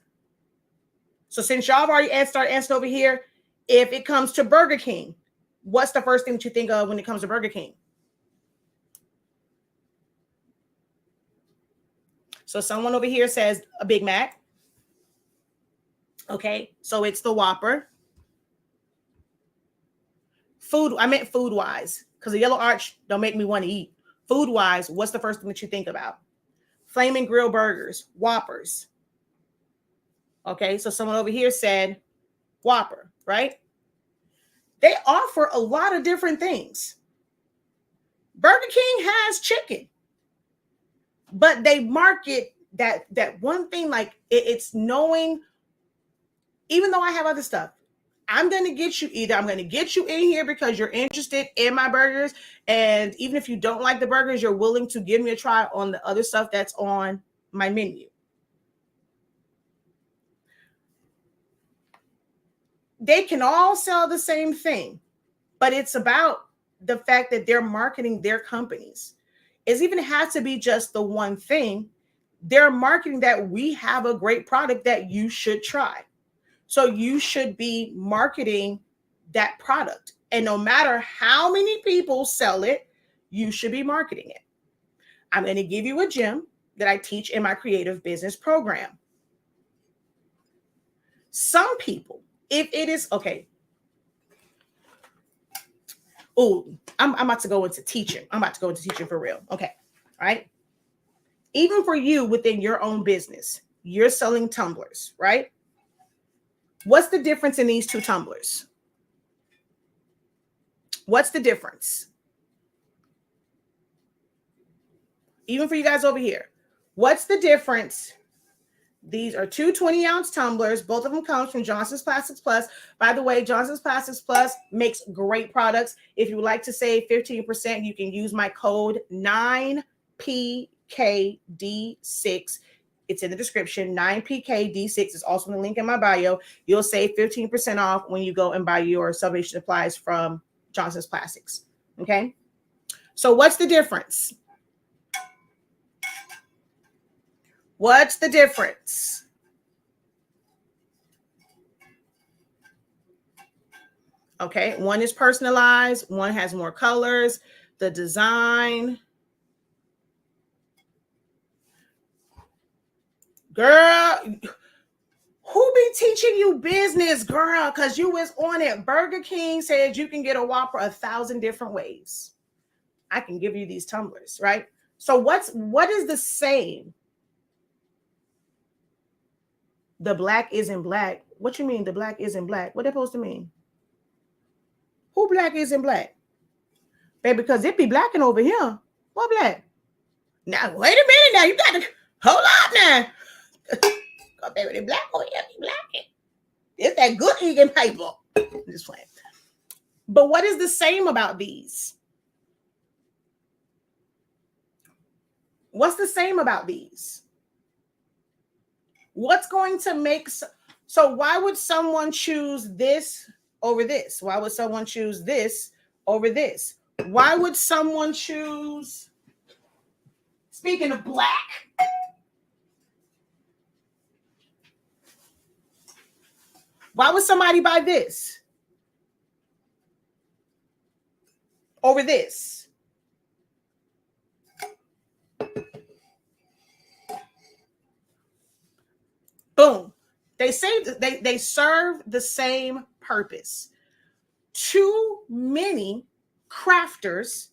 So since y'all have already started answering over here, if it comes to Burger King, what's the first thing that you think of when it comes to Burger King? So someone over here says a Big Mac. Okay, so it's the Whopper. Food, I meant food-wise, because the yellow arch don't make me want to eat. Food-wise, what's the first thing that you think about? Flaming Grill burgers, Whoppers. Okay, so someone over here said Whopper, right? They offer a lot of different things. Burger King has chicken, but they market that one thing, like it's knowing, even though I have other stuff, I'm going to get you in here because you're interested in my burgers. And even if you don't like the burgers, you're willing to give me a try on the other stuff that's on my menu. They can all sell the same thing, but it's about the fact that they're marketing their companies. It even has to be just the one thing. They're marketing that we have a great product that you should try. So you should be marketing that product. And no matter how many people sell it, you should be marketing it. I'm going to give you a gem that I teach in my creative business program. Some people, if it is, okay. Oh, I'm about to go into teaching. I'm about to go into teaching for real. Okay. All right. Even for you within your own business, you're selling tumblers, right? What's the difference in these two tumblers? What's the difference? Even for you guys over here, what's the difference? These are two 20-ounce tumblers. Both of them comes from Johnson's Plastics Plus. By the way, Johnson's Plastics Plus makes great products. If you would like to save 15%, you can use my code 9PKD6. It's in the description. 9PKD6 is also in the link in my bio. You'll save 15% off when you go and buy your Salvation supplies from Johnson's Plastics. Okay? So what's the difference? What's the difference? Okay, one is personalized, one has more colors, the design. Girl, who be teaching you business, girl? Because you was on it. Burger King said you can get a Whopper 1,000 different ways. I can give you these tumblers, right? So what is the same? The black isn't black. What you mean the black isn't black? What that supposed to mean? Who black isn't black? Baby, because it be blacking over here. What black? Now, wait a minute now. You got to hold up now. Oh, baby, the black over here be blacking. It's that good eating paper. I'm just playing. But what is the same about these? What's the same about these? What's going to make so why would someone choose this over this? Why would someone choose this over this? Why would someone choose, speaking of black, why would somebody buy this over this? Boom. They say they serve the same purpose. Too many crafters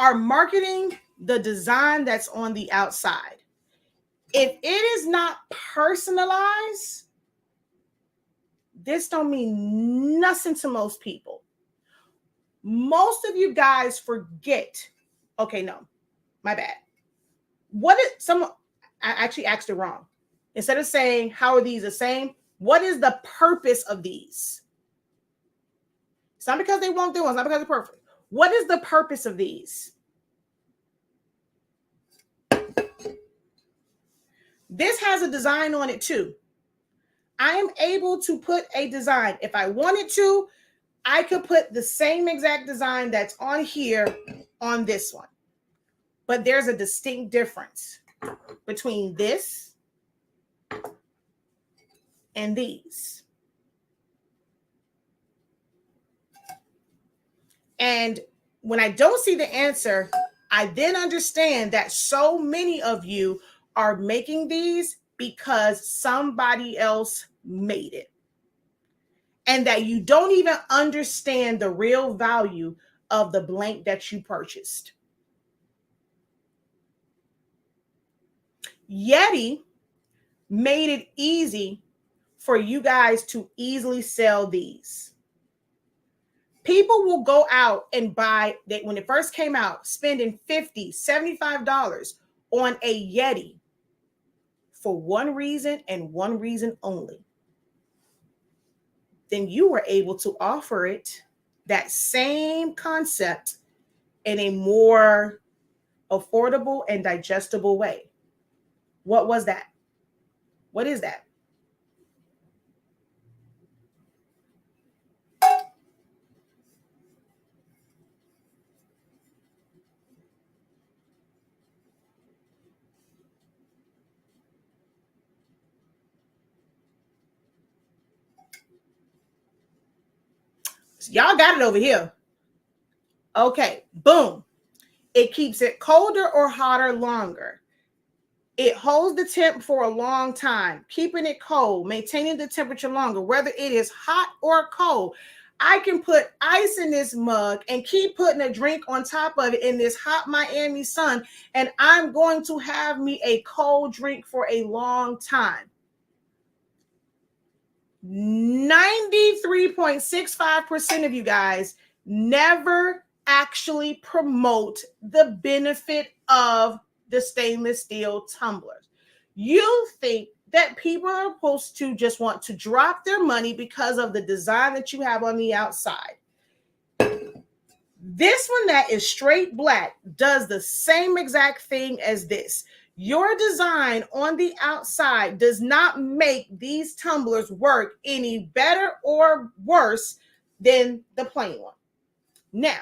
are marketing the design that's on the outside. If it is not personalized, this don't mean nothing to most people. Most of you guys forget. Okay, no, my bad. What is someone? I actually asked it wrong. Instead of saying, how are these the same? What is the purpose of these? It's not because they won't do it. It's not because they're perfect. What is the purpose of these? This has a design on it too. I am able to put a design. If I wanted to, I could put the same exact design that's on here on this one. But there's a distinct difference between this and these. And when I don't see the answer, I then understand that so many of you are making these because somebody else made it. And that you don't even understand the real value of the blank that you purchased. Yeti made it easy for you guys to easily sell these. People will go out and buy, when it first came out, spending $50, $75 on a Yeti for one reason and one reason only. Then you were able to offer it, that same concept, in a more affordable and digestible way. What was that? What is that? So y'all got it over here. Okay, boom. It keeps it colder or hotter longer. It holds the temp for a long time, keeping it cold, maintaining the temperature longer, whether it is hot or cold. I can put ice in this mug and keep putting a drink on top of it in this hot Miami sun, and I'm going to have me a cold drink for a long time. 93.65% of you guys never actually promote the benefit of the stainless steel tumblers. You think that people are supposed to just want to drop their money because of the design that you have on the outside. This one that is straight black does the same exact thing as this. Your design on the outside does not make these tumblers work any better or worse than the plain one. Now,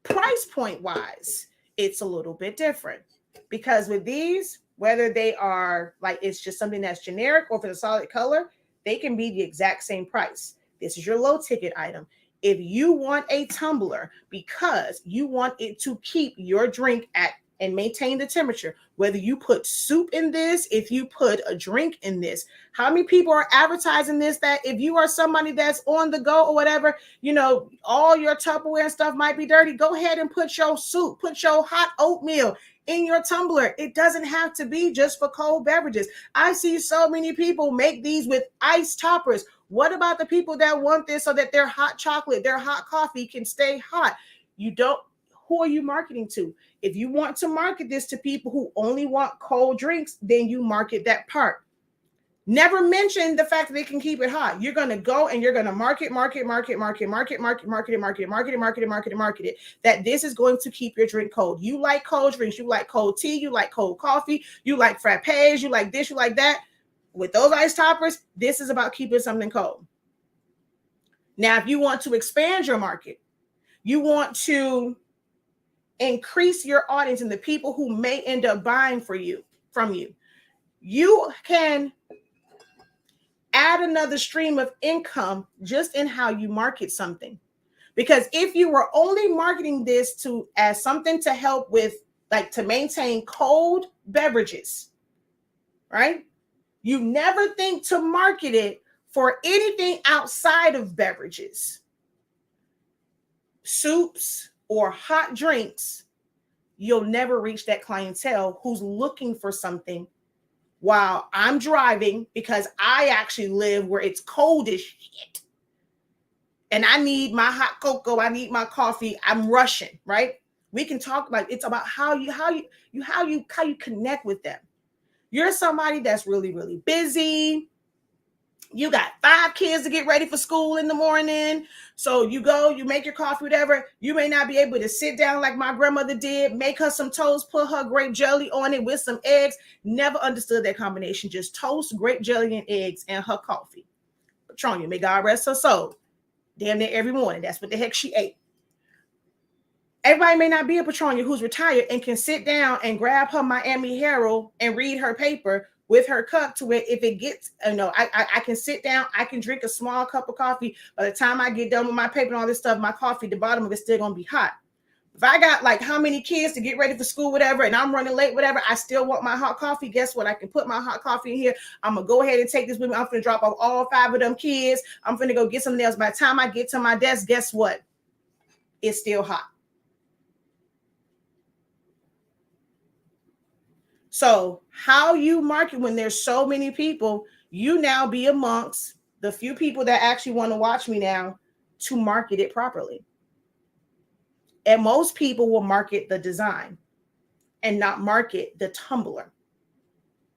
price point wise, it's a little bit different, because with these, whether they are like it's just something that's generic or for the solid color, they can be the exact same price. This is your low ticket item. If you want a tumbler because you want it to keep your drink at and maintain the temperature, whether you put soup in this, if you put a drink in this, how many people are advertising this, that if you are somebody that's on the go or whatever, you know, all your Tupperware and stuff might be dirty, go ahead and put your soup, put your hot oatmeal in your tumbler. It doesn't have to be just for cold beverages. I see so many people make these with ice toppers. What about the people that want this so that their hot chocolate, their hot coffee can stay hot? You don't, who are you marketing to? If you want to market this to people who only want cold drinks, then you market that part. Never mention the fact that they can keep it hot. You're going to go and you're going to market it, that this is going to keep your drink cold. You like cold drinks, you like cold tea, you like cold coffee, you like frappes, you like this, you like that. With those ice toppers, this is about keeping something cold. Now, if you want to expand your market, you want to increase your audience and the people who may end up buying from you, you can add another stream of income just in how you market something. Because if you were only marketing this as something to help with, like, to maintain cold beverages, right? You never think to market it for anything outside of beverages, soups, or hot drinks. You'll never reach that clientele who's looking for something while I'm driving, because I actually live where it's cold as shit. And I need my hot cocoa, I need my coffee, I'm rushing, right? We can talk about, it's about how you connect with them. You're somebody that's really, really busy. You got 5 kids to get ready for school in the morning. So you go, you make your coffee, whatever. You may not be able to sit down like my grandmother did, make her some toast, put her grape jelly on it with some eggs. Never understood that combination. Just toast, grape jelly, and eggs and her coffee. Petronia, may God rest her soul. Damn near every morning. That's what the heck she ate. Everybody may not be a Patronia who's retired and can sit down and grab her Miami Herald and read her paper with her cup to where if it gets, I can sit down, I can drink a small cup of coffee. By the time I get done with my paper and all this stuff, my coffee, the bottom of it's still going to be hot. If I got like how many kids to get ready for school, whatever, and I'm running late, whatever, I still want my hot coffee. Guess what? I can put my hot coffee in here. I'm going to go ahead and take this with me. I'm going to drop off all 5 of them kids. I'm going to go get something else. By the time I get to my desk, guess what? It's still hot. So how you market when there's so many people, you now be amongst the few people that actually want to watch me now to market it properly. And most people will market the design and not market the tumbler.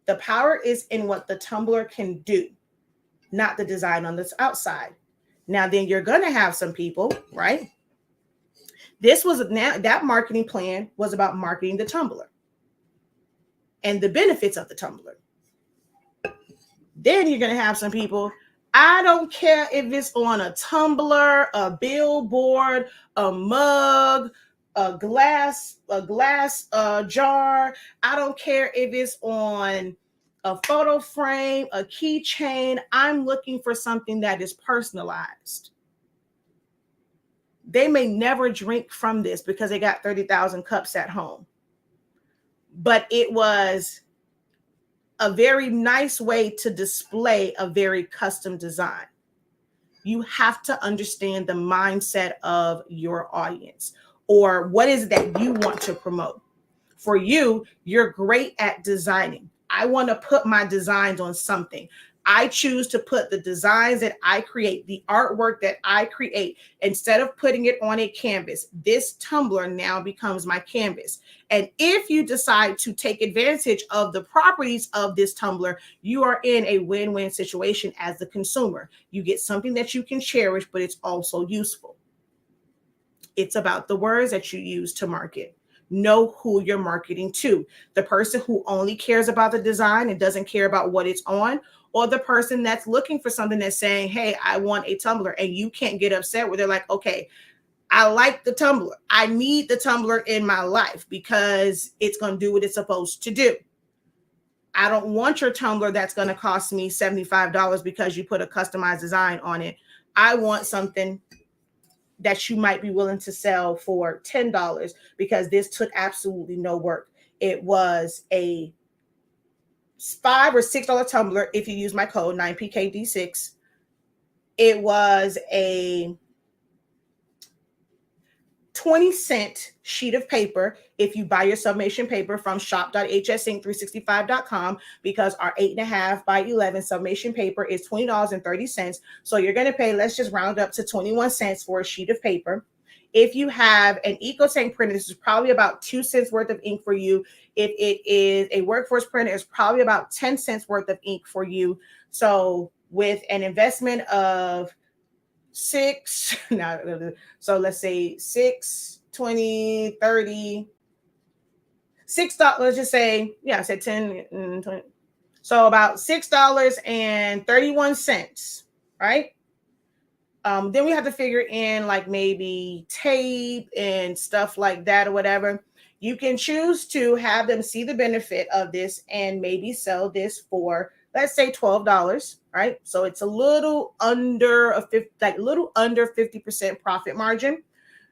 The power is in what the tumbler can do, not the design on the outside. Now, then you're going to have some people, right? That marketing plan was about marketing the tumbler and the benefits of the tumbler. Then you're going to have some people, I don't care if it's on a tumbler, a billboard, a mug, a glass jar. I don't care if it's on a photo frame, a keychain. I'm looking for something that is personalized. They may never drink from this because they got 30,000 cups at home. But it was a very nice way to display a very custom design. You have to understand the mindset of your audience, or what is it that you want to promote. For you, you're great at designing. I want to put my designs on something. I choose to put the designs that I create, the artwork that I create, instead of putting it on a canvas. This tumbler now becomes my canvas. And if you decide to take advantage of the properties of this tumbler, you are in a win-win situation as the consumer. You get something that you can cherish, but it's also useful. It's about the words that you use to market. Know who you're marketing to. The person who only cares about the design and doesn't care about what it's on, or the person that's looking for something that's saying, hey, I want a tumbler, and you can't get upset where they're like, okay, I like the tumbler. I need the tumbler in my life because it's going to do what it's supposed to do. I don't want your tumbler that's going to cost me $75 because you put a customized design on it. I want something that you might be willing to sell for $10 because this took absolutely no work. It was a $5 or $6 tumbler if you use my code 9PKD6. It was a 20-cent sheet of paper if you buy your summation paper from shop.hsink365.com, because our 8.5 by 11 summation paper is $20.30. So you're going to pay, let's just round up to 21 cents for a sheet of paper. If you have an EcoTank printer, this is probably about 2 cents worth of ink for you. If it is a workforce printer, it's probably about 10 cents worth of ink for you. So with an investment of $6, so let's say $6, $20, $30, $6, let's just say, I said 10 and 20. So about $6.31, right? Then we have to figure in like maybe tape and stuff like that or whatever. You can choose to have them see the benefit of this and maybe sell this for, let's say, $12, right? So it's a little under 50% profit margin,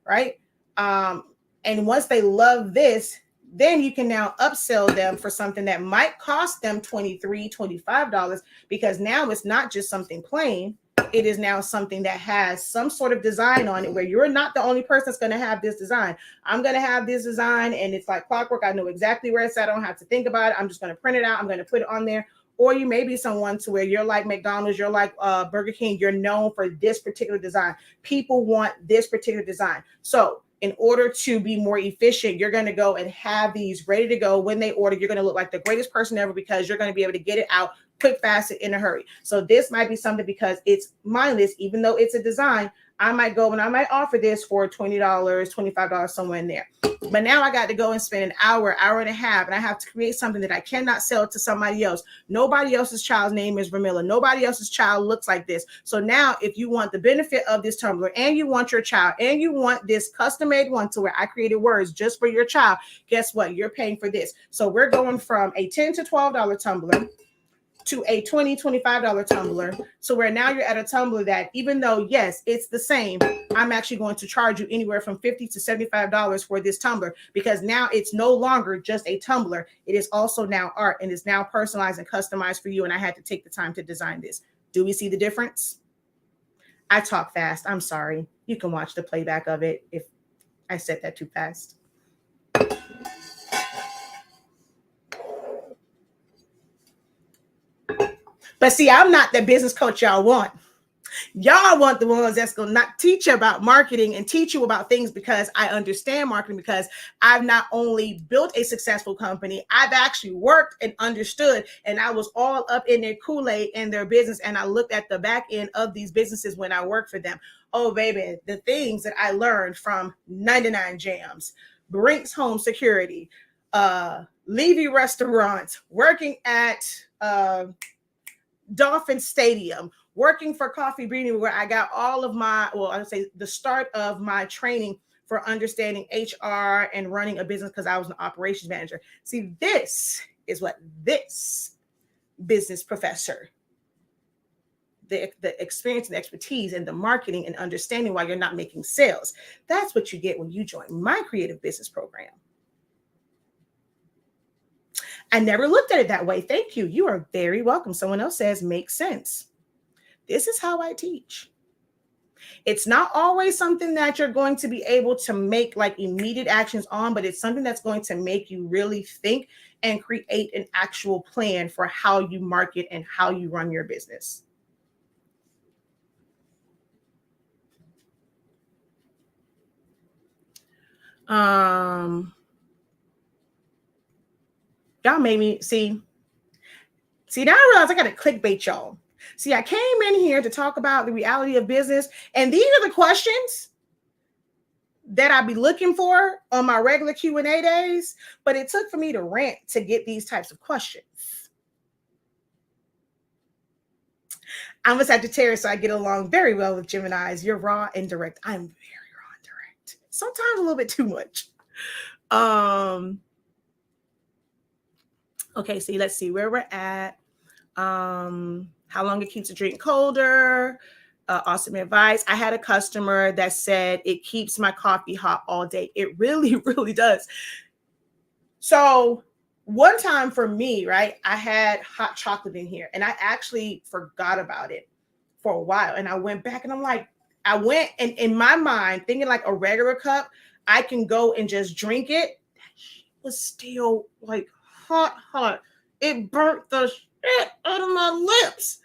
right? And once they love this, then you can now upsell them for something that might cost them $23, $25, because now it's not just something plain. It is now something that has some sort of design on it where you're not the only person that's going to have this design. I'm going to have this design and it's like clockwork. I know exactly where it's at. I don't have to think about it. I'm just going to print it out. I'm going to put it on there. Or you may be someone to where you're like McDonald's, you're like Burger King. You're known for this particular design. People want this particular design. So in order to be more efficient, you're going to go and have these ready to go. When they order, you're going to look like the greatest person ever because you're going to be able to get it out quick, fast, and in a hurry. So this might be something, because it's mindless, even though it's a design, I might go and I might offer this for $20, $25, somewhere in there. But now I got to go and spend an hour, hour and a half, and I have to create something that I cannot sell to somebody else. Nobody else's child's name is Vermilla. Nobody else's child looks like this. So now if you want the benefit of this tumbler and you want your child and you want this custom-made one to where I created words just for your child, guess what? You're paying for this. So we're going from a $10 to $12 tumbler to a $20, $25 tumbler. So where now you're at a tumbler that even though, yes, it's the same, I'm actually going to charge you anywhere from $50 to $75 for this tumbler, because now it's no longer just a tumbler. It is also now art and is now personalized and customized for you. And I had to take the time to design this. Do we see the difference? I talk fast. I'm sorry. You can watch the playback of it if I said that too fast. But see, I'm not the business coach y'all want. Y'all want the ones that's going to not teach you about marketing and teach you about things because I understand marketing, because I've not only built a successful company, I've actually worked and understood, and I was all up in their Kool-Aid in their business, and I looked at the back end of these businesses when I worked for them. Oh, baby, the things that I learned from 99 Jams, Brinks Home Security, Levy Restaurants, working at Dolphin Stadium, working for Coffee Beanie, where I got all of my, well, I would say the start of my training for understanding HR and running a business, because I was an operations manager. See, this is what this business professor, the experience and expertise and the marketing and understanding why you're not making sales. That's what you get when you join my creative business program. I never looked at it that way. Thank you. You are very welcome. Someone else says, makes sense. This is how I teach. It's not always something that you're going to be able to make like immediate actions on, but it's something that's going to make you really think and create an actual plan for how you market and how you run your business. Y'all made me see now I realize I got to clickbait y'all. See, I came in here to talk about the reality of business, and these are the questions that I be looking for on my regular Q&A days, but it took for me to rant to get these types of questions. I'm a Sagittarius, so I get along very well with Geminis. You're raw and direct. I'm very raw and direct. Sometimes a little bit too much. Okay, see, let's see where we're at. How long it keeps a drink colder. Awesome advice. I had a customer that said it keeps my coffee hot all day. It really, really does. So one time for me, right, I had hot chocolate in here and I actually forgot about it for a while. And I went back and I'm like, I went and in my mind thinking like a regular cup, I can go and just drink it. That shit was still like hot. It burnt the shit out of my lips.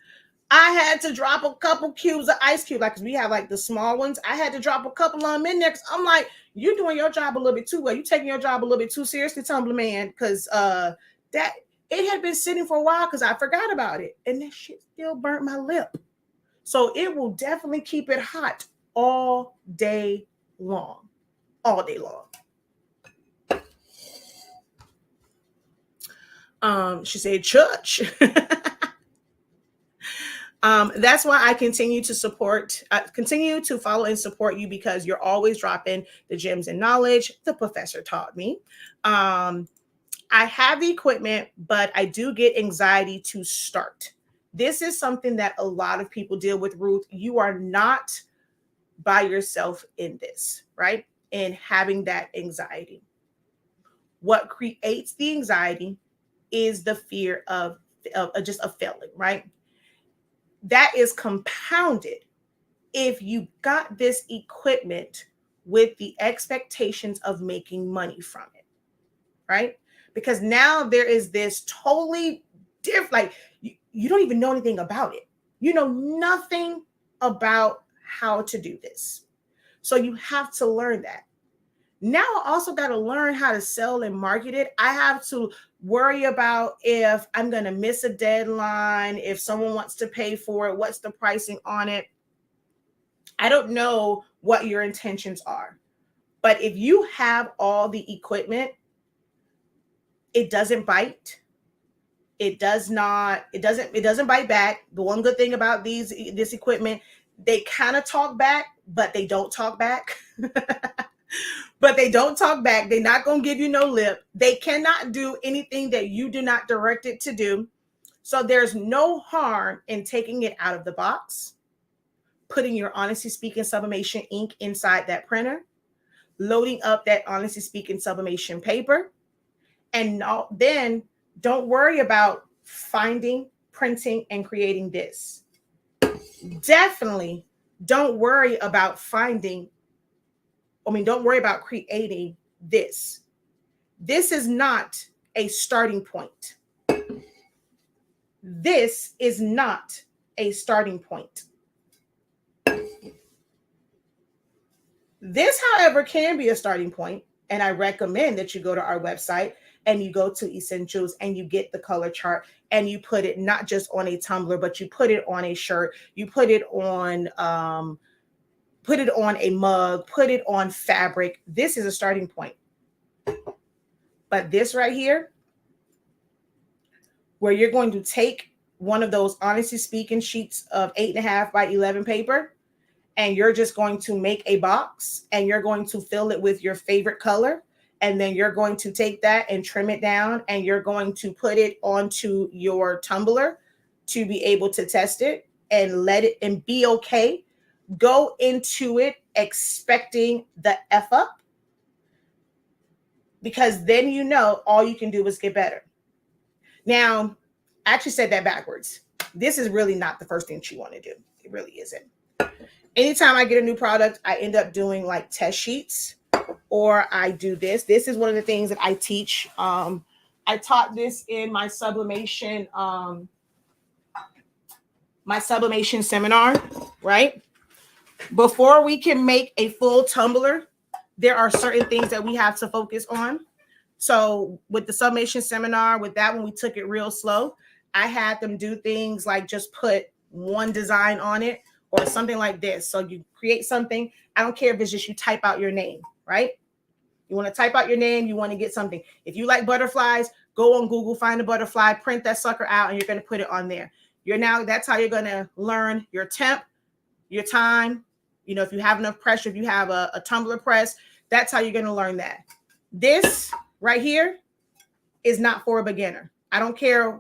I had to drop a couple cubes of ice cube, like we have like the small ones. I had to drop a couple of them in there because I'm like, you're doing your job a little bit too well. You're taking your job a little bit too seriously, Tumbler Man, because that it had been sitting for a while because I forgot about it, and that shit still burnt my lip. So it will definitely keep it hot all day long, all day long. She said, "Church." That's why I continue to follow and support you, because you're always dropping the gems and knowledge the professor taught me. I have the equipment, but I do get anxiety to start. This is something that a lot of people deal with, Ruth. You are not by yourself in this, right? In having that anxiety. What creates the anxiety is the fear of failing, right? That is compounded if you got this equipment with the expectations of making money from it, right? Because now there is this totally different, like you don't even know anything about it. You know nothing about how to do this. So you have to learn that. Now I also got to learn how to sell and market it. I have to worry about if I'm going to miss a deadline, if someone wants to pay for it, what's the pricing on it. I don't know what your intentions are, but if you have all the equipment, it doesn't bite. It doesn't bite back. The one good thing about this equipment, they kind of talk back, but they don't talk back. But they don't talk back. They're not going to give you no lip. They cannot do anything that you do not direct it to do. So there's no harm in taking it out of the box, putting your Honestly Speaking sublimation ink inside that printer, loading up that Honestly Speaking sublimation paper, and then don't worry about finding, printing, and creating this. Definitely don't worry about don't worry about creating this. This is not a starting point. This is not a starting point. This, however, can be a starting point, and I recommend that you go to our website and you go to Essentials and you get the color chart and you put it not just on a tumbler, but you put it on a shirt, you put it on a mug, put it on fabric. This is a starting point. But this right here, where you're going to take one of those Honestly Speaking sheets of 8.5 by 11 paper, and you're just going to make a box and you're going to fill it with your favorite color. And then you're going to take that and trim it down and you're going to put it onto your tumbler to be able to test it and let it and be okay. Go into it expecting the F up, because then you know all you can do is get better. Now, I actually said that backwards. This is really not the first thing you want to do. It really isn't. Anytime I get a new product, I end up doing like test sheets, or I do this. This is one of the things that I teach. I taught this in my sublimation seminar, right? Before we can make a full tumbler, there are certain things that we have to focus on. So with the sublimation seminar, with that one, we took it real slow. I had them do things like just put one design on it or something like this. So you create something. I don't care if it's just you type out your name, right? You want to type out your name. You want to get something. If you like butterflies, go on Google, find a butterfly, print that sucker out, and you're going to put it on there. That's how you're going to learn your temp, your time. You know, if you have enough pressure, if you have a tumbler press, that's how you're going to learn that. This right here is not for a beginner. I don't care.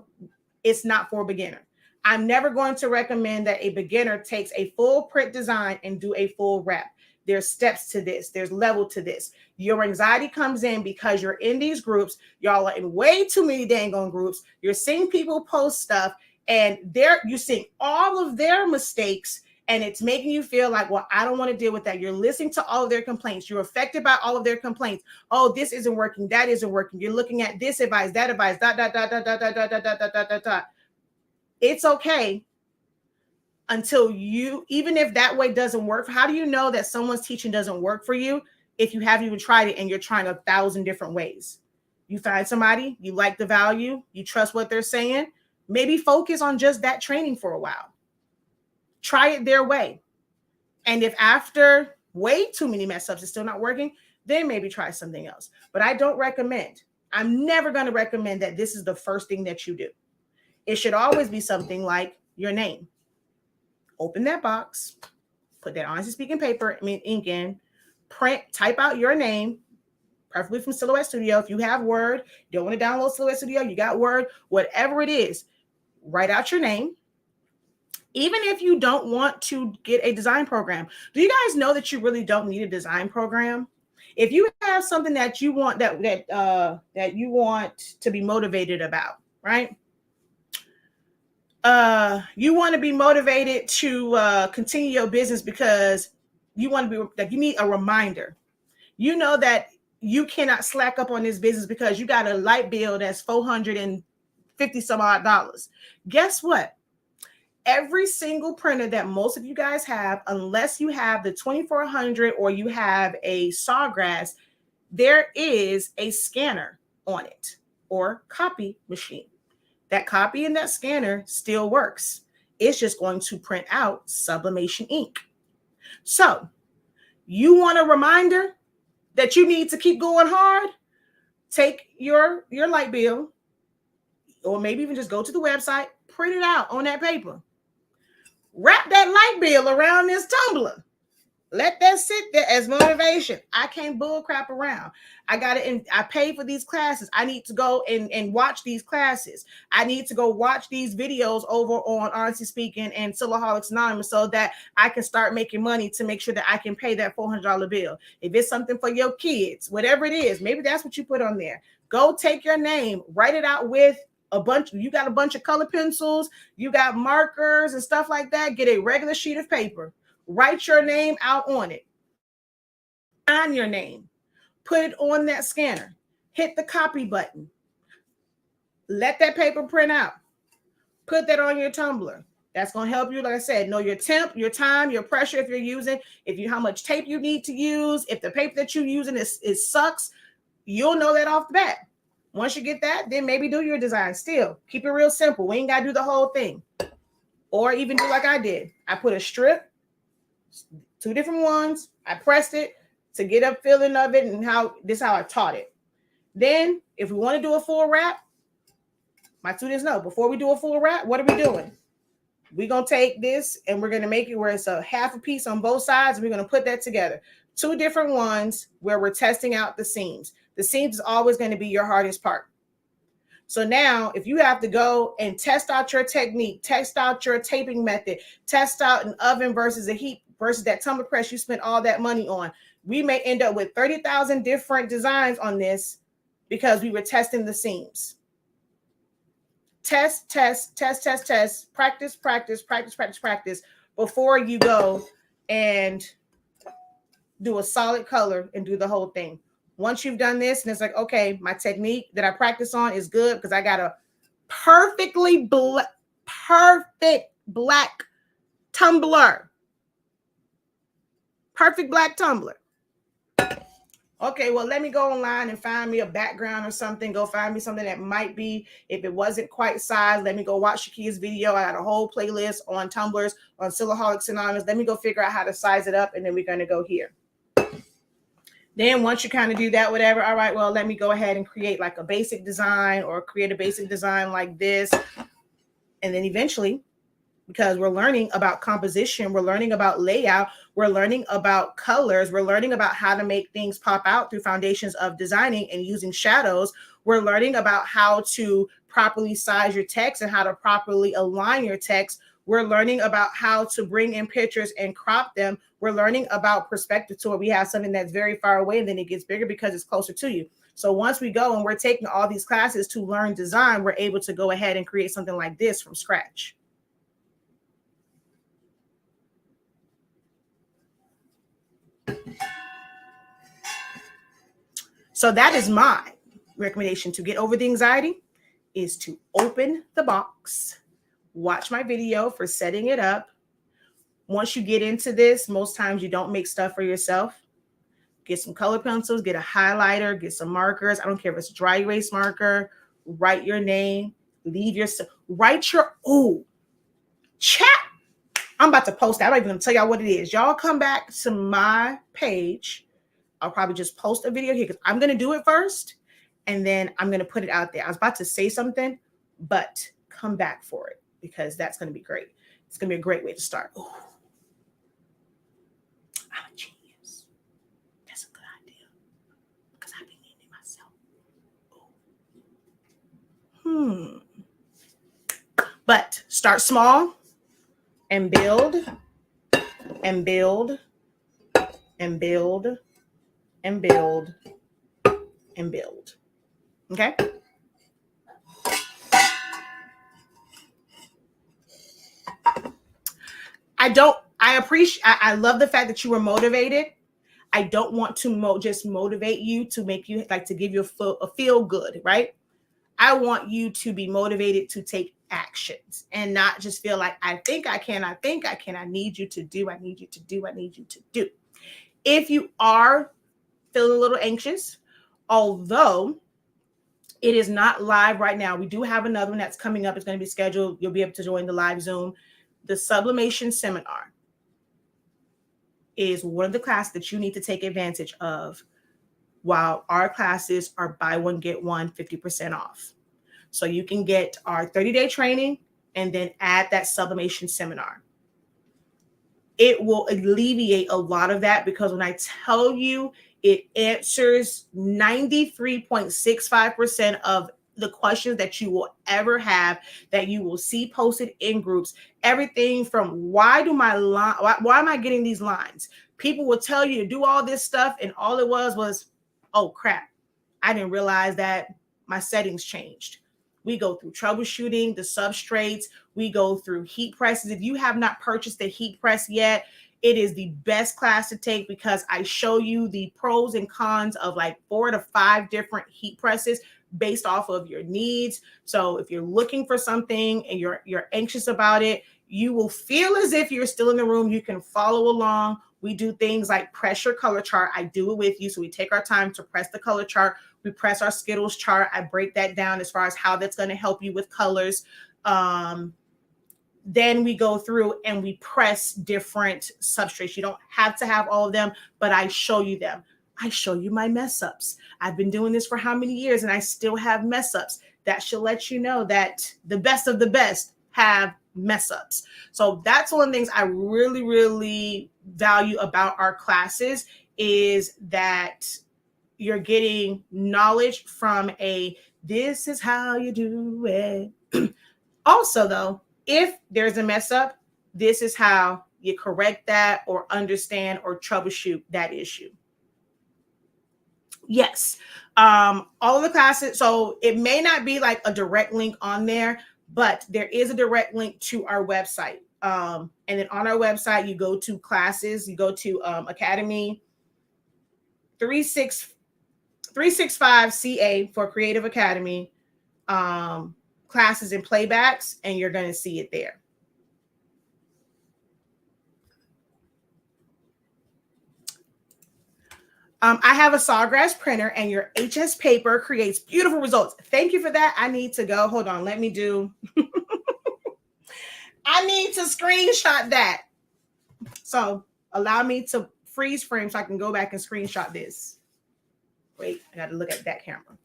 It's not for a beginner. I'm never going to recommend that a beginner takes a full print design and do a full rep. There's steps to this. There's level to this. Your anxiety comes in because you're in these groups. Y'all are in way too many dang on groups. You're seeing people post stuff and you're seeing all of their mistakes, and it's making you feel like, well, I don't want to deal with that. You're listening to all of their complaints. You're affected by all of their complaints. Oh, this isn't working. That isn't working. You're looking at this advice, that advice, It's okay until even if that way doesn't work. How do you know that someone's teaching doesn't work for you if you haven't even tried it and you're trying 1,000 different ways? You find somebody, you like the value, you trust what they're saying, maybe focus on just that training for a while. Try it their way. And if after way too many mess ups it's still not working, then maybe try something else. But I don't recommend. I'm never going to recommend that this is the first thing that you do. It should always be something like your name. Open that box, put that Honestly Speaking paper, ink in, print, type out your name, preferably from Silhouette Studio. If you have Word, you don't want to download Silhouette Studio, you got Word, whatever it is, write out your name. Even if you don't want to get a design program, do you guys know that you really don't need a design program? If you have something that you want that you want to be motivated about, right? You want to be motivated to continue your business because you want to be like, you need a reminder. You know that you cannot slack up on this business because you got a light bill that's $450 some odd. Guess what? Every single printer that most of you guys have, unless you have the 2400 or you have a Sawgrass, there is a scanner on it or copy machine. That copy and that scanner still works. It's just going to print out sublimation ink. So you want a reminder that you need to keep going hard? Take your light bill, or maybe even just go to the website, print it out on that paper. Wrap that light bill around this tumbler. Let that sit there as motivation. I can't bull crap around. I got it. I pay for these classes. I need to go and watch these classes. I need to go watch these videos over on Honestly Speaking and Silaholics Anonymous so that I can start making money to make sure that I can pay that $400 bill. If it's something for your kids, whatever it is, maybe that's what you put on there. Go take your name, write it out with a bunch. You got a bunch of color pencils, you got markers and stuff like that. Get a regular sheet of paper. Write your name out on it. Sign your name. Put it on that scanner. Hit the copy button. Let that paper print out. Put that on your tumbler. That's going to help you, like I said, know your temp, your time, your pressure if you're using, how much tape you need to use. If the paper that you're using is sucks, you'll know that off the bat. Once you get that, then maybe do your design. Still, keep it real simple. We ain't got to do the whole thing. Or even do like I did. I put a strip, 2 different ones. I pressed it to get a feeling of it, and how I taught it. Then if we want to do a full wrap, my students know before we do a full wrap, what are we doing? We're going to take this and we're going to make it where it's a half a piece on both sides. And we're going to put that together. 2 different ones where we're testing out the seams. The seams is always going to be your hardest part. So now if you have to go and test out your technique, test out your taping method, test out an oven versus a heat versus that tumbler press you spent all that money on, we may end up with 30,000 different designs on this because we were testing the seams. Test, practice before you go and do a solid color and do the whole thing. Once you've done this and it's like, okay, my technique that I practice on is good because I got a perfect black tumbler. Perfect black tumbler. Okay, well, let me go online and find me a background or something. Go find me something that might be, if it wasn't quite sized, let me go watch Shakia's video. I got a whole playlist on tumblers, on Silaholics Anonymous. Let me go figure out how to size it up, and then we're going to go here. Then once you kind of do that, whatever, all right, well, let me go ahead and create like a basic design or create a basic design like this. And then eventually, because we're learning about composition, we're learning about layout, we're learning about colors, we're learning about how to make things pop out through foundations of designing and using shadows. We're learning about how to properly size your text and how to properly align your text. We're learning about how to bring in pictures and crop them. We're learning about perspective to where we have something that's very far away and then it gets bigger because it's closer to you. So once we go and we're taking all these classes to learn design, we're able to go ahead and create something like this from scratch. So that is my recommendation to get over the anxiety, is to open the box, watch my video for setting it up. Once you get into this, most times you don't make stuff for yourself. Get some color pencils, get a highlighter, get some markers. I don't care if it's a dry erase marker, write your name, write your, chat. I'm about to post that. I'm not even going to tell y'all what it is. Y'all come back to my page. I'll probably just post a video here because I'm going to do it first and then I'm going to put it out there. I was about to say something, but come back for it because that's going to be great. It's going to be a great way to start. Ooh. I'm a genius. That's a good idea because I've been needing myself. But start small and build and build and build and build and build. Okay. I love the fact that you were motivated. I don't want to just motivate you to make you like to give you a feel good, right? I want you to be motivated to take actions and not just feel like I think I can, I need you to do. If you are feeling a little anxious, although it is not live right now, we do have another one that's coming up. It's going to be scheduled. 'You'll be able to join the live Zoom, the sublimation seminar. 'Cause I be needing myself. Ooh. Let me is one of the classes that you need to take advantage of while our classes are buy one, get one 50% off. So you can get our 30-day training and then add that sublimation seminar. It will alleviate a lot of that, because when I tell you, it answers 93.65% of the questions that you will ever have, that you will see posted in groups. Everything from why am I getting these lines? People will tell you to do all this stuff, and all it was, oh crap, I didn't realize that my settings changed. We go through troubleshooting the substrates. We go through heat presses. If you have not purchased the heat press yet, it is the best class to take, because I show you the pros and cons of like 4 to 5 different heat presses based off of your needs. So if you're looking for something and you're anxious about it, you will feel as if you're still in the room. You can follow along. We do things like press your color chart. I do it with you. So we take our time to press the color chart. We press our Skittles chart. I break that down as far as how that's going to help you with colors. Then we go through and we press different substrates. You don't have to have all of them, but I show you them. I show you my mess ups. I've been doing this for how many years and I still have mess ups. That should let you know that the best of the best have mess ups. So that's one of the things I really, really value about our classes, is that you're getting knowledge from this is how you do it. Also, though, if there's a mess up, this is how you correct that or understand or troubleshoot that issue. Yes. All of the classes. So it may not be like a direct link on there, but there is a direct link to our website. And then on our website, you go to classes, you go to Academy 365 CA for Creative Academy, classes and playbacks, and you're going to see it there. I have a Sawgrass printer, and your HS paper creates beautiful results. Thank you for that. I need to go. Hold on. Let me do. I need to screenshot that. So allow me to freeze frame so I can go back and screenshot this. Wait, I got to look at that camera.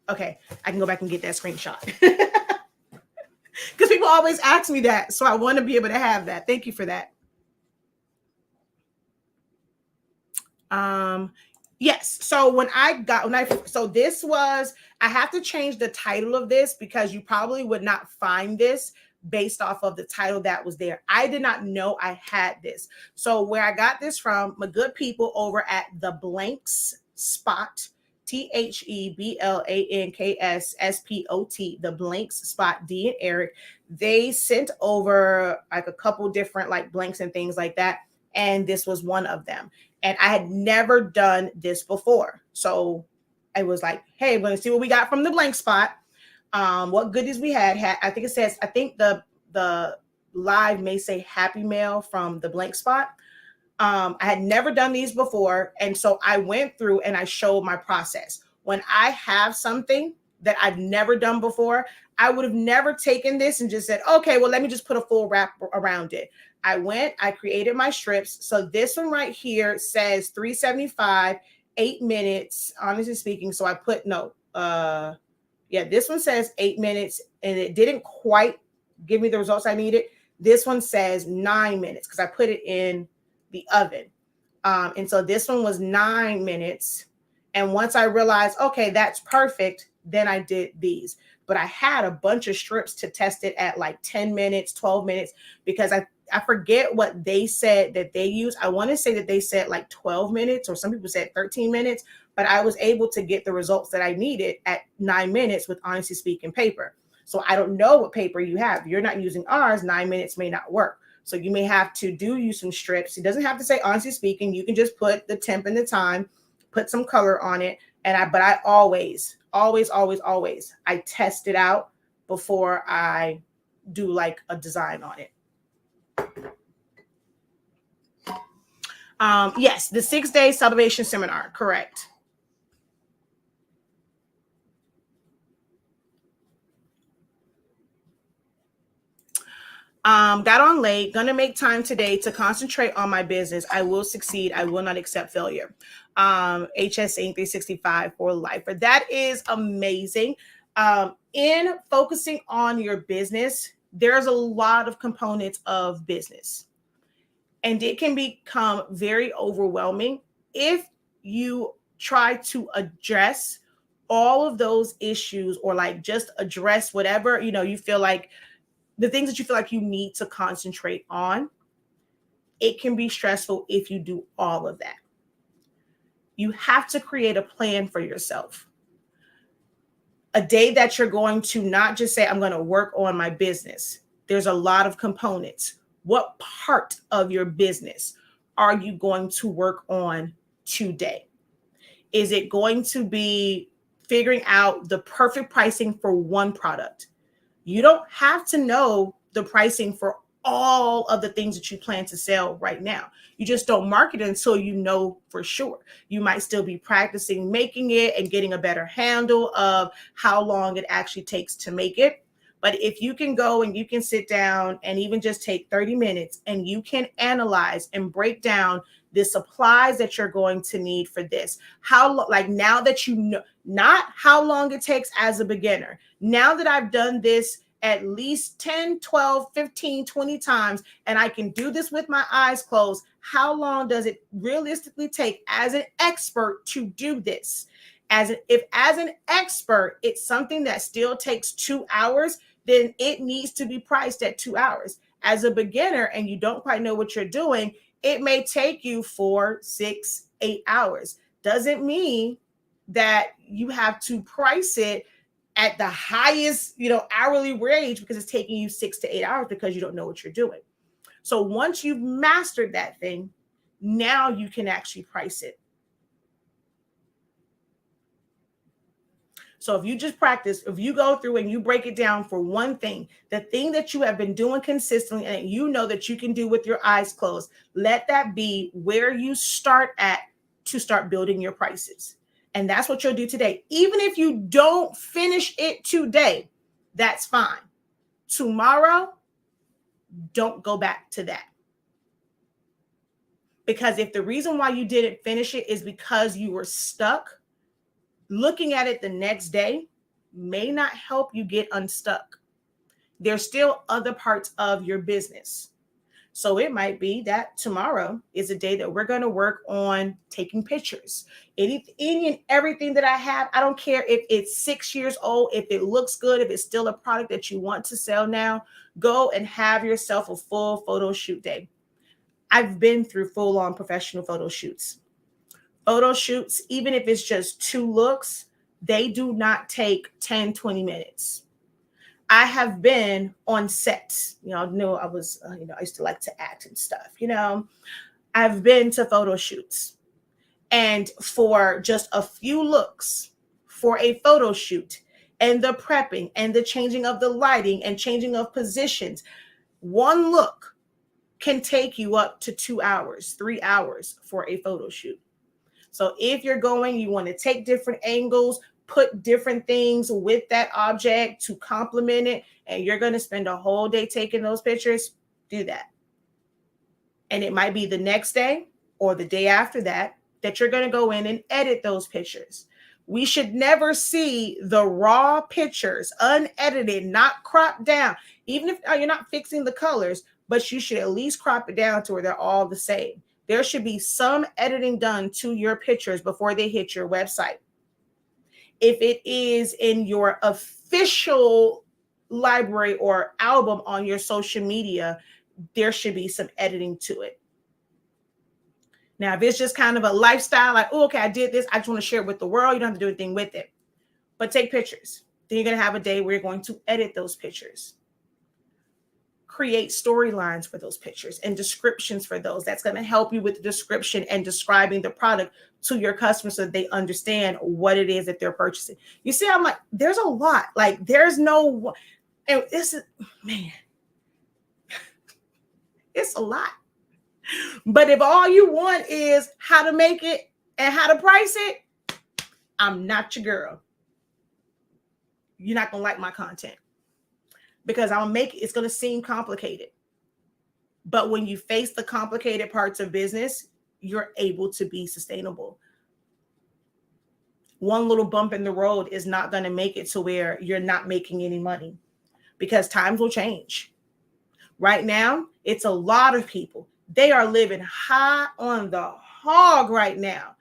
Okay, I can go back and get that screenshot. Because people always ask me that. So I want to be able to have that. Thank you for that. Yes. So this was, I have to change the title of this because you probably would not find this based off of the title that was there. I did not know I had this. So where I got this from, my good people over at the Blanks Spot, THEBLANKSSPOT, the Blanks Spot, D and Eric, they sent over like a couple different like blanks and things like that. And this was one of them. And I had never done this before. So I was like, hey, I'm going to see what we got from the Blank Spot. What goodies we had. I think it says, I think the live may say Happy Mail from the Blank Spot. I had never done these before. And so I went through and I showed my process. When I have something that I've never done before, I would have never taken this and just said, okay, well, let me just put a full wrap around it. I created my strips. So this one right here says 375, 8 minutes, honestly speaking. So I put this one says 8 minutes and it didn't quite give me the results I needed. This one says 9 minutes because I put it in the oven. And so this one was 9 minutes. And once I realized, okay, that's perfect, then I did these. But I had a bunch of strips to test it at like 10 minutes, 12 minutes, because I forget what they said that they use. I want to say that they said like 12 minutes, or some people said 13 minutes, but I was able to get the results that I needed at 9 minutes with Honestly Speaking paper. So I don't know what paper you have. If you're not using ours, 9 minutes may not work. So you may have to use some strips. It doesn't have to say Honestly Speaking. You can just put the temp and the time, put some color on it. But I always, I test it out before I do like a design on it. Yes, the 6-day sublimation seminar, correct. Got on late, gonna make time today to concentrate on my business. I will succeed. I will not accept failure. HSINK365 for life. But that is amazing. In focusing on your business, there's a lot of components of business. And it can become very overwhelming if you try to address all of those issues, or like just address whatever, you feel like the things that you feel like you need to concentrate on. It can be stressful if you do all of that. You have to create a plan for yourself. A day that you're going to not just say, I'm going to work on my business. There's a lot of components. What part of your business are you going to work on today? Is it going to be figuring out the perfect pricing for one product? You don't have to know the pricing for all of the things that you plan to sell right now. You just don't market it until you know for sure. You might still be practicing making it and getting a better handle of how long it actually takes to make it. But if you can go and you can sit down and even just take 30 minutes and you can analyze and break down the supplies that you're going to need for this, like now that you know, not how long it takes as a beginner. Now that I've done this at least 10, 12, 15, 20 times, and I can do this with my eyes closed, how long does it realistically take as an expert to do this? If as an expert, it's something that still takes 2 hours, then it needs to be priced at 2 hours. As a beginner and you don't quite know what you're doing, it may take you 4, 6, 8 hours. Doesn't mean that you have to price it at the highest, hourly wage because it's taking you 6 to 8 hours because you don't know what you're doing. So once you've mastered that thing, now you can actually price it. So if you just practice, if you go through and you break it down for one thing, the thing that you have been doing consistently and you know that you can do with your eyes closed, let that be where you start at to start building your prices. And that's what you'll do today. Even if you don't finish it today, that's fine. Tomorrow, don't go back to that. Because if the reason why you didn't finish it is because you were stuck, looking at it the next day may not help you get unstuck. There's still other parts of your business. So it might be that tomorrow is a day that we're going to work on taking pictures. Any and everything that I have, I don't care if it's 6 years old, if it looks good, if it's still a product that you want to sell now, go and have yourself a full photo shoot day. I've been through full-on professional photo shoots. Photo shoots, even if it's just 2 looks, they do not take 10, 20 minutes. I have been on sets. I know I was, I used to like to act and stuff. I've been to photo shoots. And for just a few looks for a photo shoot and the prepping and the changing of the lighting and changing of positions, one look can take you up to 2 hours, 3 hours for a photo shoot. So if you're going, you want to take different angles, put different things with that object to complement it, and you're going to spend a whole day taking those pictures, do that. And it might be the next day or the day after that you're going to go in and edit those pictures. We should never see the raw pictures, unedited, not cropped down. Even if you're not fixing the colors, but you should at least crop it down to where they're all the same. There should be some editing done to your pictures before they hit your website. If it is in your official library or album on your social media, there should be some editing to it. Now, if it's just kind of a lifestyle, like, oh, okay, I did this, I just want to share it with the world, you don't have to do anything with it. But take pictures. Then you're going to have a day where you're going to edit those pictures. Create storylines for those pictures and descriptions for those. That's going to help you with the description and describing the product to your customers so that they understand what it is that they're purchasing. You see, I'm like, there's a lot. Like, there's no, and this is, man, it's a lot. But if all you want is how to make it and how to price it, I'm not your girl. You're not going to like my content because it's going to seem complicated. But when you face the complicated parts of business, you're able to be sustainable. One little bump in the road is not going to make it to where you're not making any money, because times will change. Right now, it's a lot of people. They are living high on the hog right now.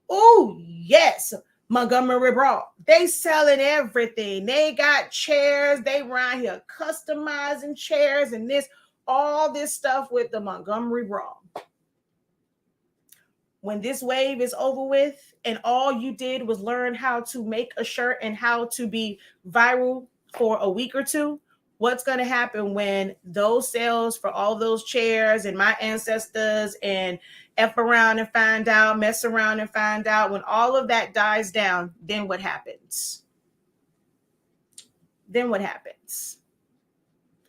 Oh, yes. Montgomery Broad. They selling everything. They got chairs. They around here customizing chairs and all this stuff with the Montgomery Broad. When this wave is over with and all you did was learn how to make a shirt and how to be viral for a week or two, what's going to happen when those sales for all those chairs and my ancestors and F around and find out, mess around and find out, when all of that dies down, then what happens? Then what happens?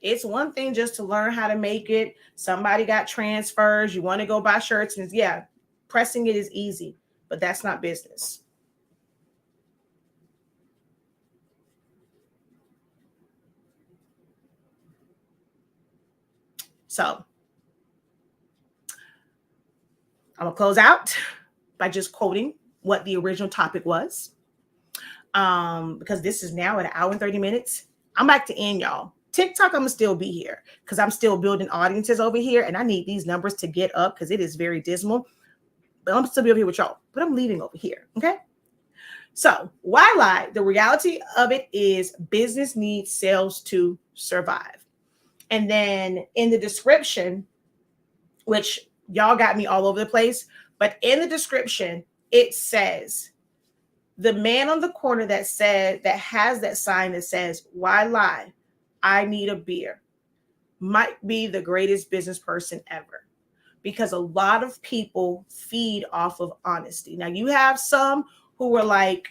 It's one thing just to learn how to make it. Somebody got transfers. You want to go buy shirts. And yeah, pressing it is easy, but that's not business. So I'm going to close out by just quoting what the original topic was. Because this is now at 1 hour and 30 minutes. I'm back to end, y'all. TikTok, I'm going to still be here because I'm still building audiences over here. And I need these numbers to get up because it is very dismal. But I'm still be over here with y'all. But I'm leaving over here. Okay. So why lie? The reality of it is business needs sales to survive. And then in the description, which y'all got me all over the place, but in the description, it says the man on the corner that has that sign that says, why lie? I need a beer, might be the greatest business person ever. Because a lot of people feed off of honesty. Now you have some who are like,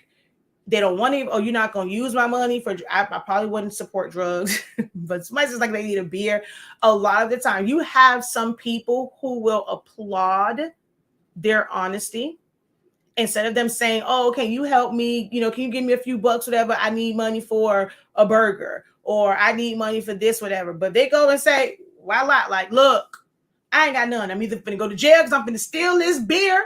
they don't want to, oh, you're not going to use my money for, I probably wouldn't support drugs, but somebody's just like, they need a beer. A lot of the time you have some people who will applaud their honesty instead of them saying, oh, can you help me? You know, can you give me a few bucks, whatever? I need money for a burger, or I need money for this, whatever. But they go and say, why not? Like, look, I ain't got none. I'm either going to go to jail because I'm going to steal this beer,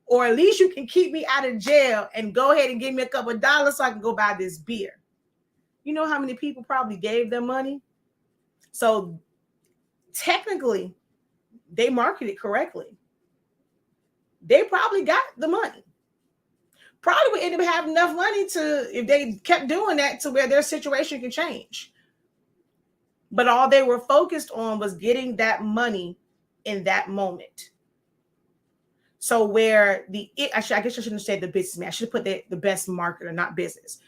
or at least you can keep me out of jail and go ahead and give me a couple of dollars so I can go buy this beer. You know how many people probably gave them money? So technically, they marketed correctly. They probably got the money. Probably would end up having enough money to, if they kept doing that, to where their situation can change. But all they were focused on was getting that money in that moment. So where I guess I shouldn't have said the businessman. I should have put the best marketer, not business.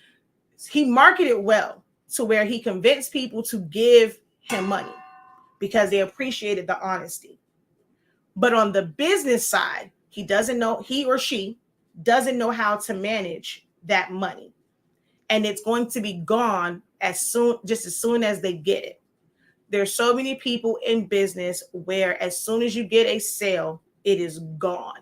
He marketed well to where he convinced people to give him money because they appreciated the honesty. But on the business side, he or she doesn't know how to manage that money. And it's going to be gone just as soon as they get it. There's so many people in business where as soon as you get a sale, it is gone.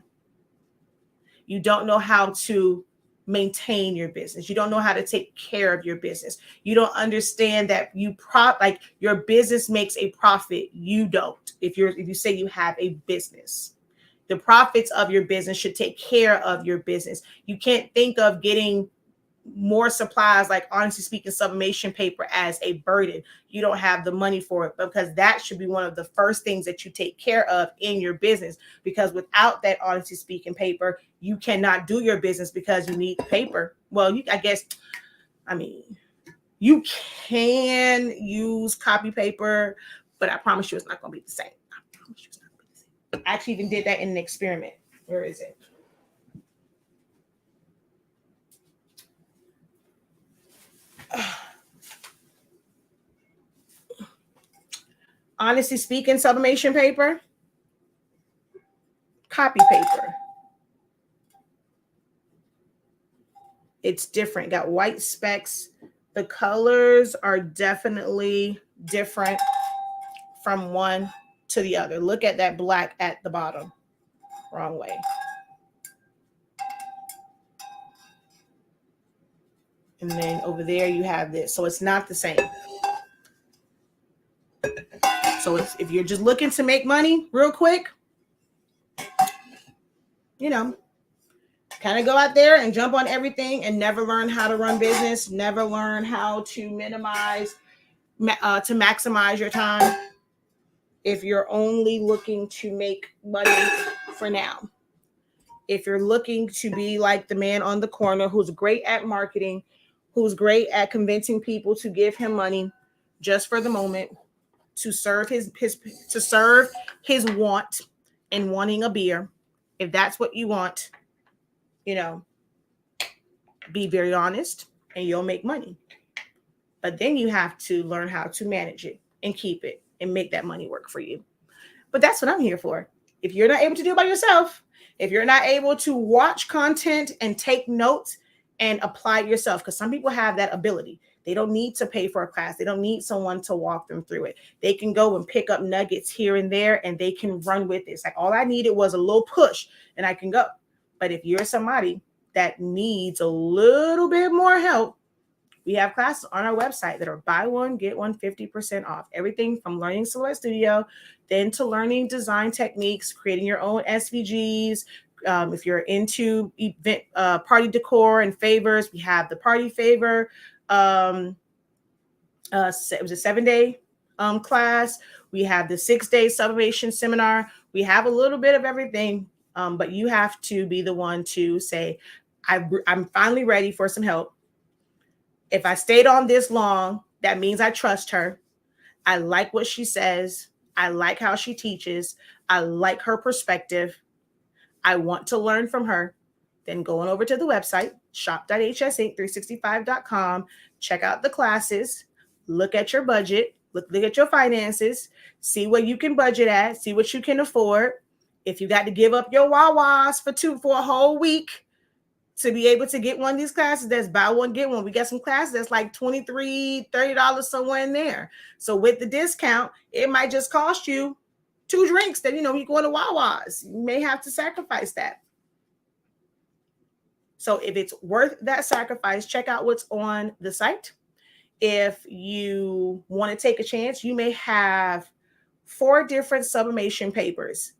You don't know how to maintain your business. You don't know how to take care of your business. You don't understand that your business makes a profit. You don't. If you say you have a business, the profits of your business should take care of your business. You can't think of getting more supplies, like honestly speaking, sublimation paper, as a burden. You don't have the money for it, because that should be one of the first things that you take care of in your business, because without that honestly speaking paper, you cannot do your business because you need paper. Well, you can use copy paper, but I promise you it's not going to be the same. I actually even did that in an experiment. Where is it? Honestly speaking, sublimation paper, copy paper. It's different. Got white specks. The colors are definitely different from one to the other. Look at that black at the bottom. Wrong way. And then over there you have this. So it's not the same. So if you're just looking to make money real quick, kind of go out there and jump on everything and never learn how to run business, never learn how to maximize your time if you're only looking to make money for now. If you're looking to be like the man on the corner who's great at marketing, who's great at convincing people to give him money just for the moment, to serve his want and wanting a beer, if that's what you want, be very honest and you'll make money. But then you have to learn how to manage it and keep it and make that money work for you. But that's what I'm here for. If you're not able to do it by yourself, if you're not able to watch content and take notes and apply it yourself, because some people have that ability. They don't need to pay for a class. They don't need someone to walk them through it. They can go and pick up nuggets here and there and they can run with it. It's like all I needed was a little push and I can go. But if you're somebody that needs a little bit more help, we have classes on our website that are buy one, get one 50% off. Everything from learning Silhouette Studio, then to learning design techniques, creating your own SVGs. If you're into event party decor and favors, we have the party favor. It was a 7-day class. We have the 6-day sublimation seminar. We have a little bit of everything, but you have to be the one to say, I'm finally ready for some help. If I stayed on this long, that means I trust her. I like what she says. I like how she teaches. I like her perspective. I want to learn from her. Then going over to the website, shop.hsink365.com, check out the classes, look at your budget, look at your finances, see what you can budget at, see what you can afford. If you got to give up your Wawas for a whole week to be able to get one of these classes, that's buy one, get one. We got some classes that's like $23, $30 somewhere in there. So with the discount, it might just cost you 2 drinks that, you go to Wawa's. You may have to sacrifice that. So if it's worth that sacrifice, check out what's on the site. If you want to take a chance, you may have 4 different sublimation papers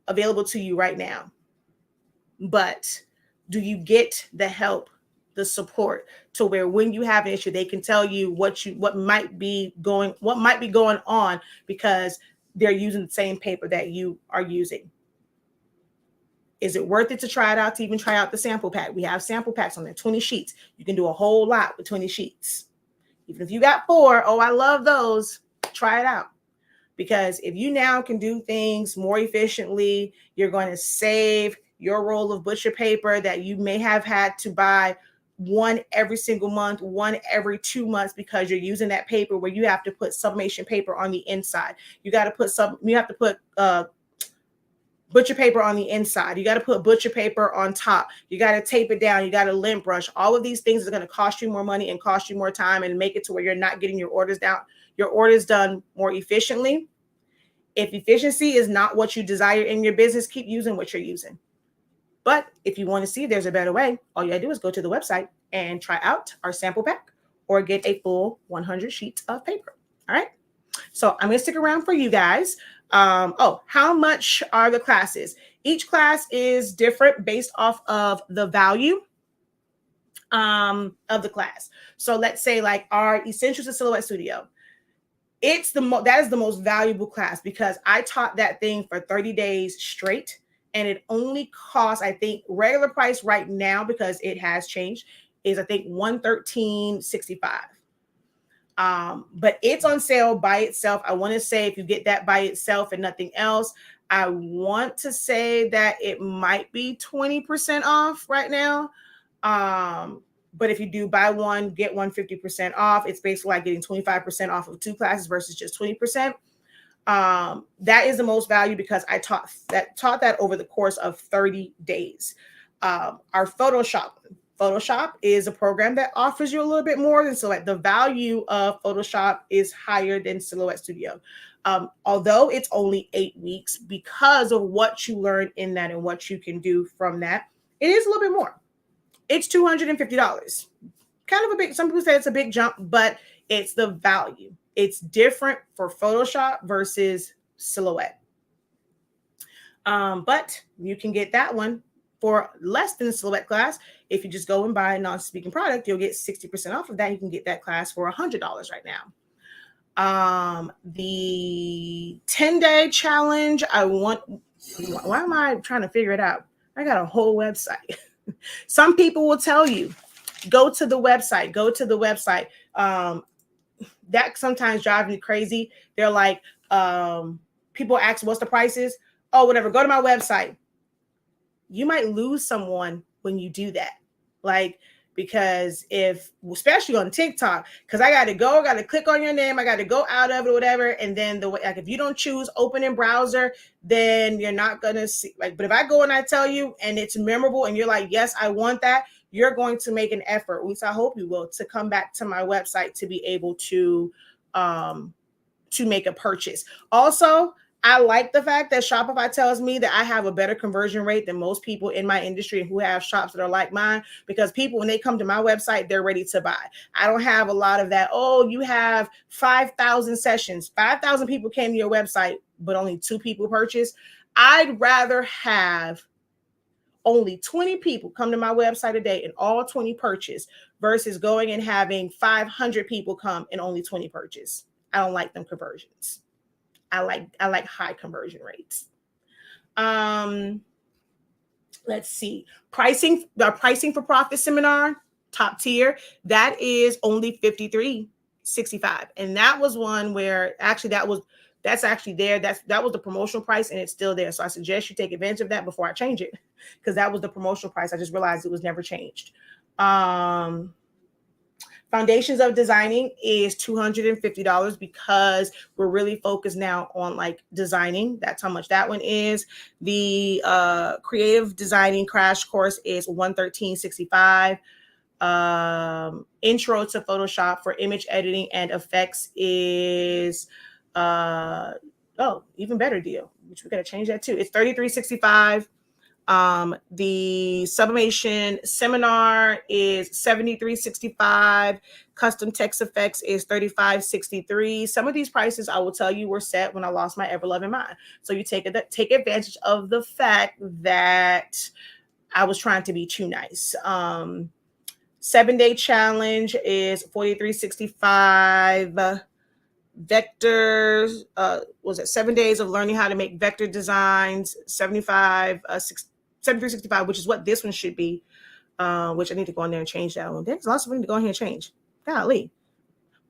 available to you right now. But do you get the help, the support to where when you have an issue, they can tell you what might be going on because they're using the same paper that you are using? Is it worth it to try it out, to even try out the sample pack? We have sample packs on there, 20 sheets. You can do a whole lot with 20 sheets. Even if you got 4, I love those, try it out. Because if you now can do things more efficiently, you're going to save your roll of butcher paper that you may have had to buy one every single month, one every 2 months, because you're using that paper where you have to put sublimation paper on the inside. You have to put butcher paper on the inside. You got to put butcher paper on top. You got to tape it down. You got to lint brush. All of these things are going to cost you more money and cost you more time and make it to where you're not getting your orders done more efficiently. If efficiency is not what you desire in your business, keep using what you're using. But if you want to see if there's a better way, all you gotta do is go to the website and try out our sample pack or get a full 100 sheets of paper. All right. So I'm going to stick around for you guys. How much are the classes? Each class is different based off of the value of the class. So let's say like our Essentials to Silhouette Studio. That is the most valuable class because I taught that thing for 30 days straight. And it only costs, I think, regular price right now, because it has changed, is I think $113.65. But it's on sale by itself. I want to say if you get that by itself and nothing else, I want to say that it might be 20% off right now. But if you do buy one, get one 50% off, it's basically like getting 25% off of 2 classes versus just 20%. That is the most value because I taught that over the course of 30 days. Our Photoshop is a program that offers you a little bit more than Silhouette. The value of Photoshop is higher than Silhouette Studio. Although it's only 8 weeks, because of what you learn in that and what you can do from that, it is a little bit more. It's $250. Kind of a big, some people say it's a big jump, but it's the value. It's different for Photoshop versus Silhouette. But you can get that one for less than the Silhouette class. If you just go and buy a non-speaking product, you'll get 60% off of that. You can get that class for $100 right now. The 10-day challenge, why am I trying to figure it out? I got a whole website. Some people will tell you, go to the website. That sometimes drives me crazy. They're like, people ask, what's the prices? Oh, whatever, go to my website. You might lose someone when you do that. Like, because especially on TikTok, because I got to click on your name, I got to go out of it or whatever. And then like, if you don't choose open in browser, then you're not going to see, like, but if I go and I tell you and it's memorable and you're like, yes, I want that, you're going to make an effort, at least I hope you will, to come back to my website to be able to make a purchase. Also, I like the fact that Shopify tells me that I have a better conversion rate than most people in my industry who have shops that are like mine, because people, when they come to my website, they're ready to buy. I don't have a lot of that. Oh, you have 5,000 sessions. 5,000 people came to your website, but only 2 people purchased. I'd rather have only 20 people come to my website a day and all 20 purchase versus going and having 500 people come and only 20 purchase. I don't like them conversions. I like high conversion rates. Let's see. The pricing for Profit seminar, top tier, that is only $53.65. And that was one where actually that's actually there. That was the promotional price and it's still there. So I suggest you take advantage of that before I change it, because that was the promotional price. I just realized it was never changed. Foundations of Designing is $250 because we're really focused now on like designing. That's how much that one is. The Creative Designing Crash Course is $113.65. Intro to Photoshop for image editing and effects is even better deal, which we got to change that too. It's $33.65. The Sublimation Seminar is $73.65. Custom Text Effects is $35.63. Some of these prices I will tell you were set when I lost my ever-loving mind. So you take advantage of the fact that I was trying to be too nice. 7-day challenge is $43.65. Vectors, was it 7 days of learning how to make vector designs, $73.65, which is what this one should be, which I need to go in there and change that one. There's lots of things to go in here and change. Golly.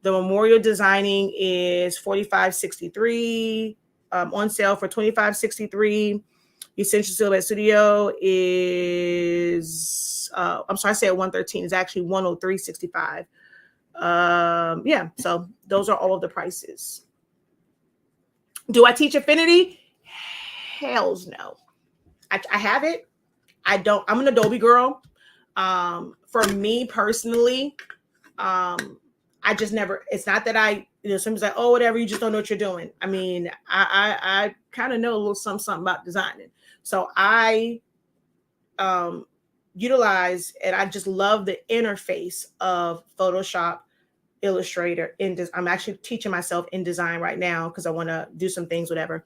The Memorial Designing is $45.63, on sale for $25.63. Essential Silhouette Studio is, I said $113. It's actually $103.65. So those are all of the prices. Do I teach Affinity? Hells no. I have it. I don't. I'm an Adobe girl. For me personally, I just never. It's not that somebody's like, oh, whatever. You just don't know what you're doing. I mean, I kind of know a little something about designing. So I utilize, and I just love the interface of Photoshop, Illustrator. I'm actually teaching myself InDesign right now because I want to do some things, whatever.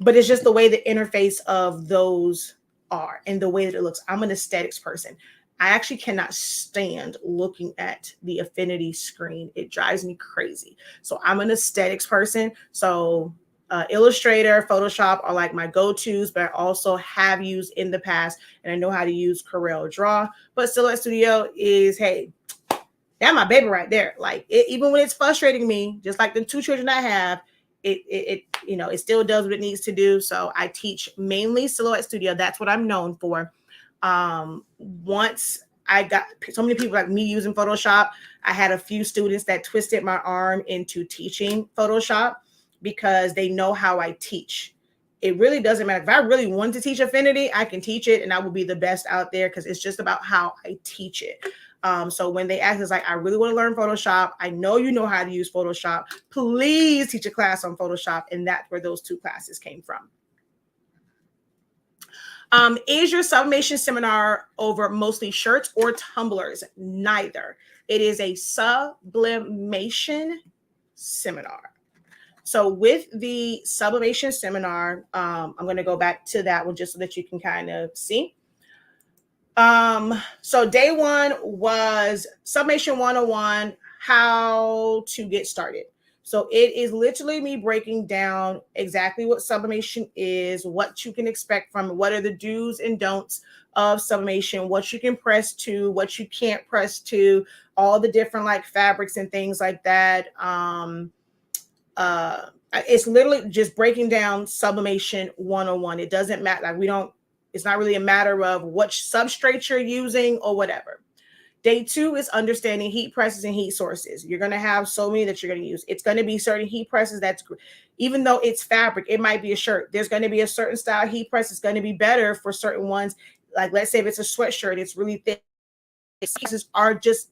But it's just the way the interface of those are and the way that it looks. I'm an aesthetics person. I actually cannot stand looking at the Affinity screen. It drives me crazy. So I'm an aesthetics person. So Illustrator, Photoshop are like my go-tos, but I also have used in the past, and I know how to use Corel Draw. But Silhouette Studio is, hey, that's my baby right there. Like, even when it's frustrating me, just like the 2 children I have, it still does what it needs to do. So I teach mainly Silhouette Studio. That's what I'm known for. Once I got so many people like me using Photoshop, I had a few students that twisted my arm into teaching Photoshop because they know how I teach. It really doesn't matter. If I really want to teach Affinity, I can teach it and I will be the best out there because it's just about how I teach it. So when they ask us, like, I really want to learn Photoshop. I know you know how to use Photoshop. Please teach a class on Photoshop. And that's where those 2 classes came from. Is your sublimation seminar over mostly shirts or tumblers? Neither. It is a sublimation seminar. So with the sublimation seminar, I'm going to go back to that one just so that you can kind of see. So day one was Sublimation 101, how to get started. So it is literally me breaking down exactly what sublimation is, what you can expect from it, what are the do's and don'ts of sublimation, what you can press to, what you can't press to, all the different like fabrics and things like that. It's literally just breaking down sublimation 101. It doesn't matter. Like it's not really a matter of which substrate you're using or whatever. Day two is understanding heat presses and heat sources. You're going to have so many that you're going to use. It's going to be certain heat presses even though it's fabric, it might be a shirt. There's going to be a certain style heat press. It's going to be better for certain ones. Like let's say if it's a sweatshirt, it's really thick. Pieces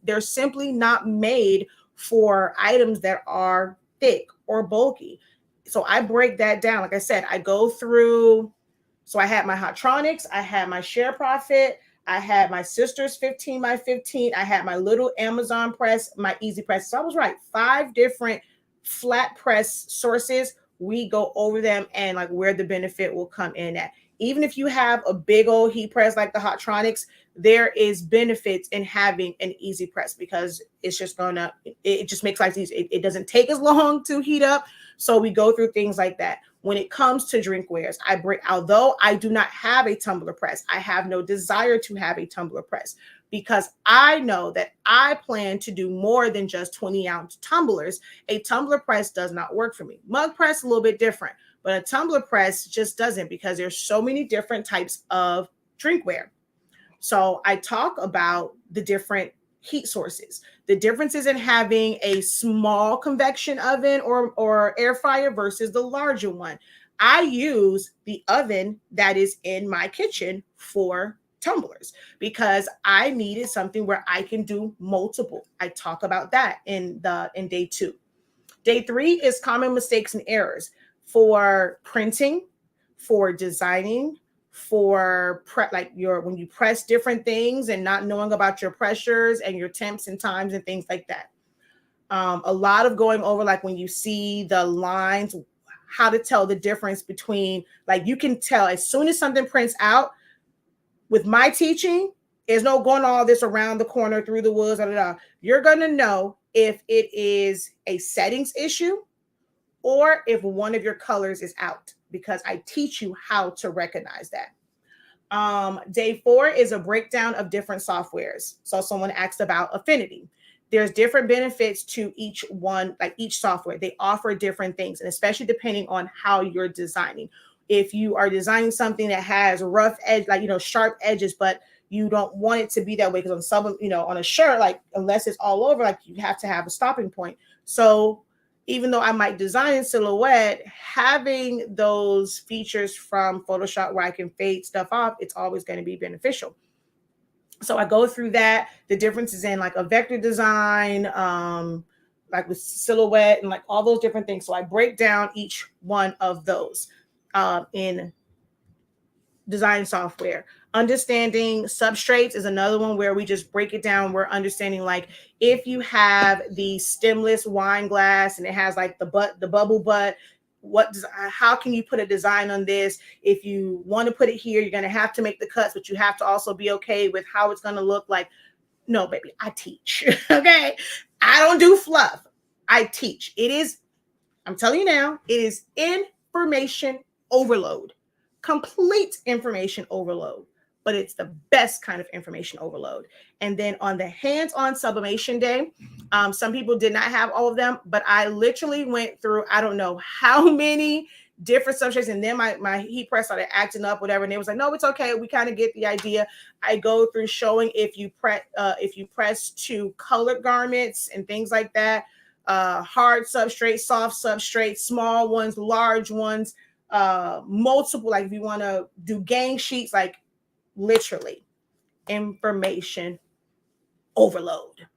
they're simply not made for items that are thick or bulky. So I break that down. Like I said, I go through. So I had my Hotronics, I had my Share Profit, I had my sister's 15 by 15, I had my little Amazon press, my Easy Press. So I was right, 5 different flat press sources. We go over them and like where the benefit will come in at. Even if you have a big old heat press like the Hotronics, there is benefits in having an Easy Press because it's just it just makes life easy. It doesn't take as long to heat up. So we go through things like that. When it comes to drinkwares, although I do not have a tumbler press, I have no desire to have a tumbler press because I know that I plan to do more than just 20-ounce tumblers. A tumbler press does not work for me. Mug press, a little bit different, but a tumbler press just doesn't because there's so many different types of drinkware. So I talk about the different heat sources, the differences in having a small convection oven or air fryer versus the larger one. I use the oven that is in my kitchen for tumblers because I needed something where I can do multiple. I talk about that in day 2. Day 3 is common mistakes and errors for printing, for designing, for when you press different things and not knowing about your pressures and your temps and times and things like that. A lot of going over like when you see the lines, how to tell the difference between, like you can tell as soon as something prints out. With my teaching, there's no going all this around the corner through the woods. You're going to know if it is a settings issue or if one of your colors is out because I teach you how to recognize that. Day 4 is a breakdown of different softwares. So someone asked about Affinity. There's different benefits to each one, like each software. They offer different things, and especially depending on how you're designing. If you are designing something that has rough edge, sharp edges, but you don't want it to be that way because on a shirt, like unless it's all over, like you have to have a stopping point. So even though I might design in silhouette, having those features from Photoshop where I can fade stuff off, it's always going to be beneficial. So I go through that, the differences in like a vector design, like with silhouette and like all those different things. So I break down each one of those in design software. Understanding substrates is another one where we just break it down. We're understanding like if you have the stemless wine glass and it has like the bubble butt, how can you put a design on this? If you want to put it here, you're going to have to make the cuts, but you have to also be okay with how it's going to look like. No, baby, I teach. Okay. I don't do fluff. I teach. I'm telling you now, it is information overload. Complete information overload, but it's the best kind of information overload. And then on the hands-on sublimation day, some people did not have all of them, but I literally went through, I don't know how many different substrates, and then my heat press started acting up, whatever, and it was like, no, it's okay, we kind of get the idea. I go through showing if you press to colored garments and things like that, hard substrate, soft substrate, small ones, large ones, multiple, like if you want to do gang sheets, like literally information overload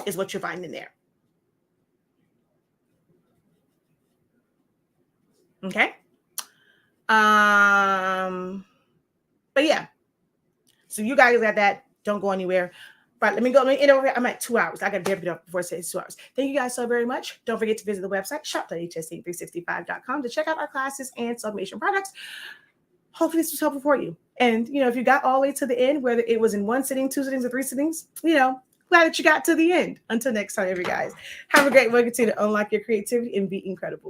is what you're finding there. Okay. But yeah, so you guys got that. Don't go anywhere. Right, let me go. Let me end over here. I'm at 2 hours. I got to get it up before it says 2 hours. Thank you guys so very much. Don't forget to visit the website, shop.hsink365.com, to check out our classes and sublimation products. Hopefully this was helpful for you. And, if you got all the way to the end, whether it was in 1 sitting, 2 sittings, or 3 sittings, glad that you got to the end. Until next time, every guys. Have a great one. Continue to unlock your creativity and be incredible.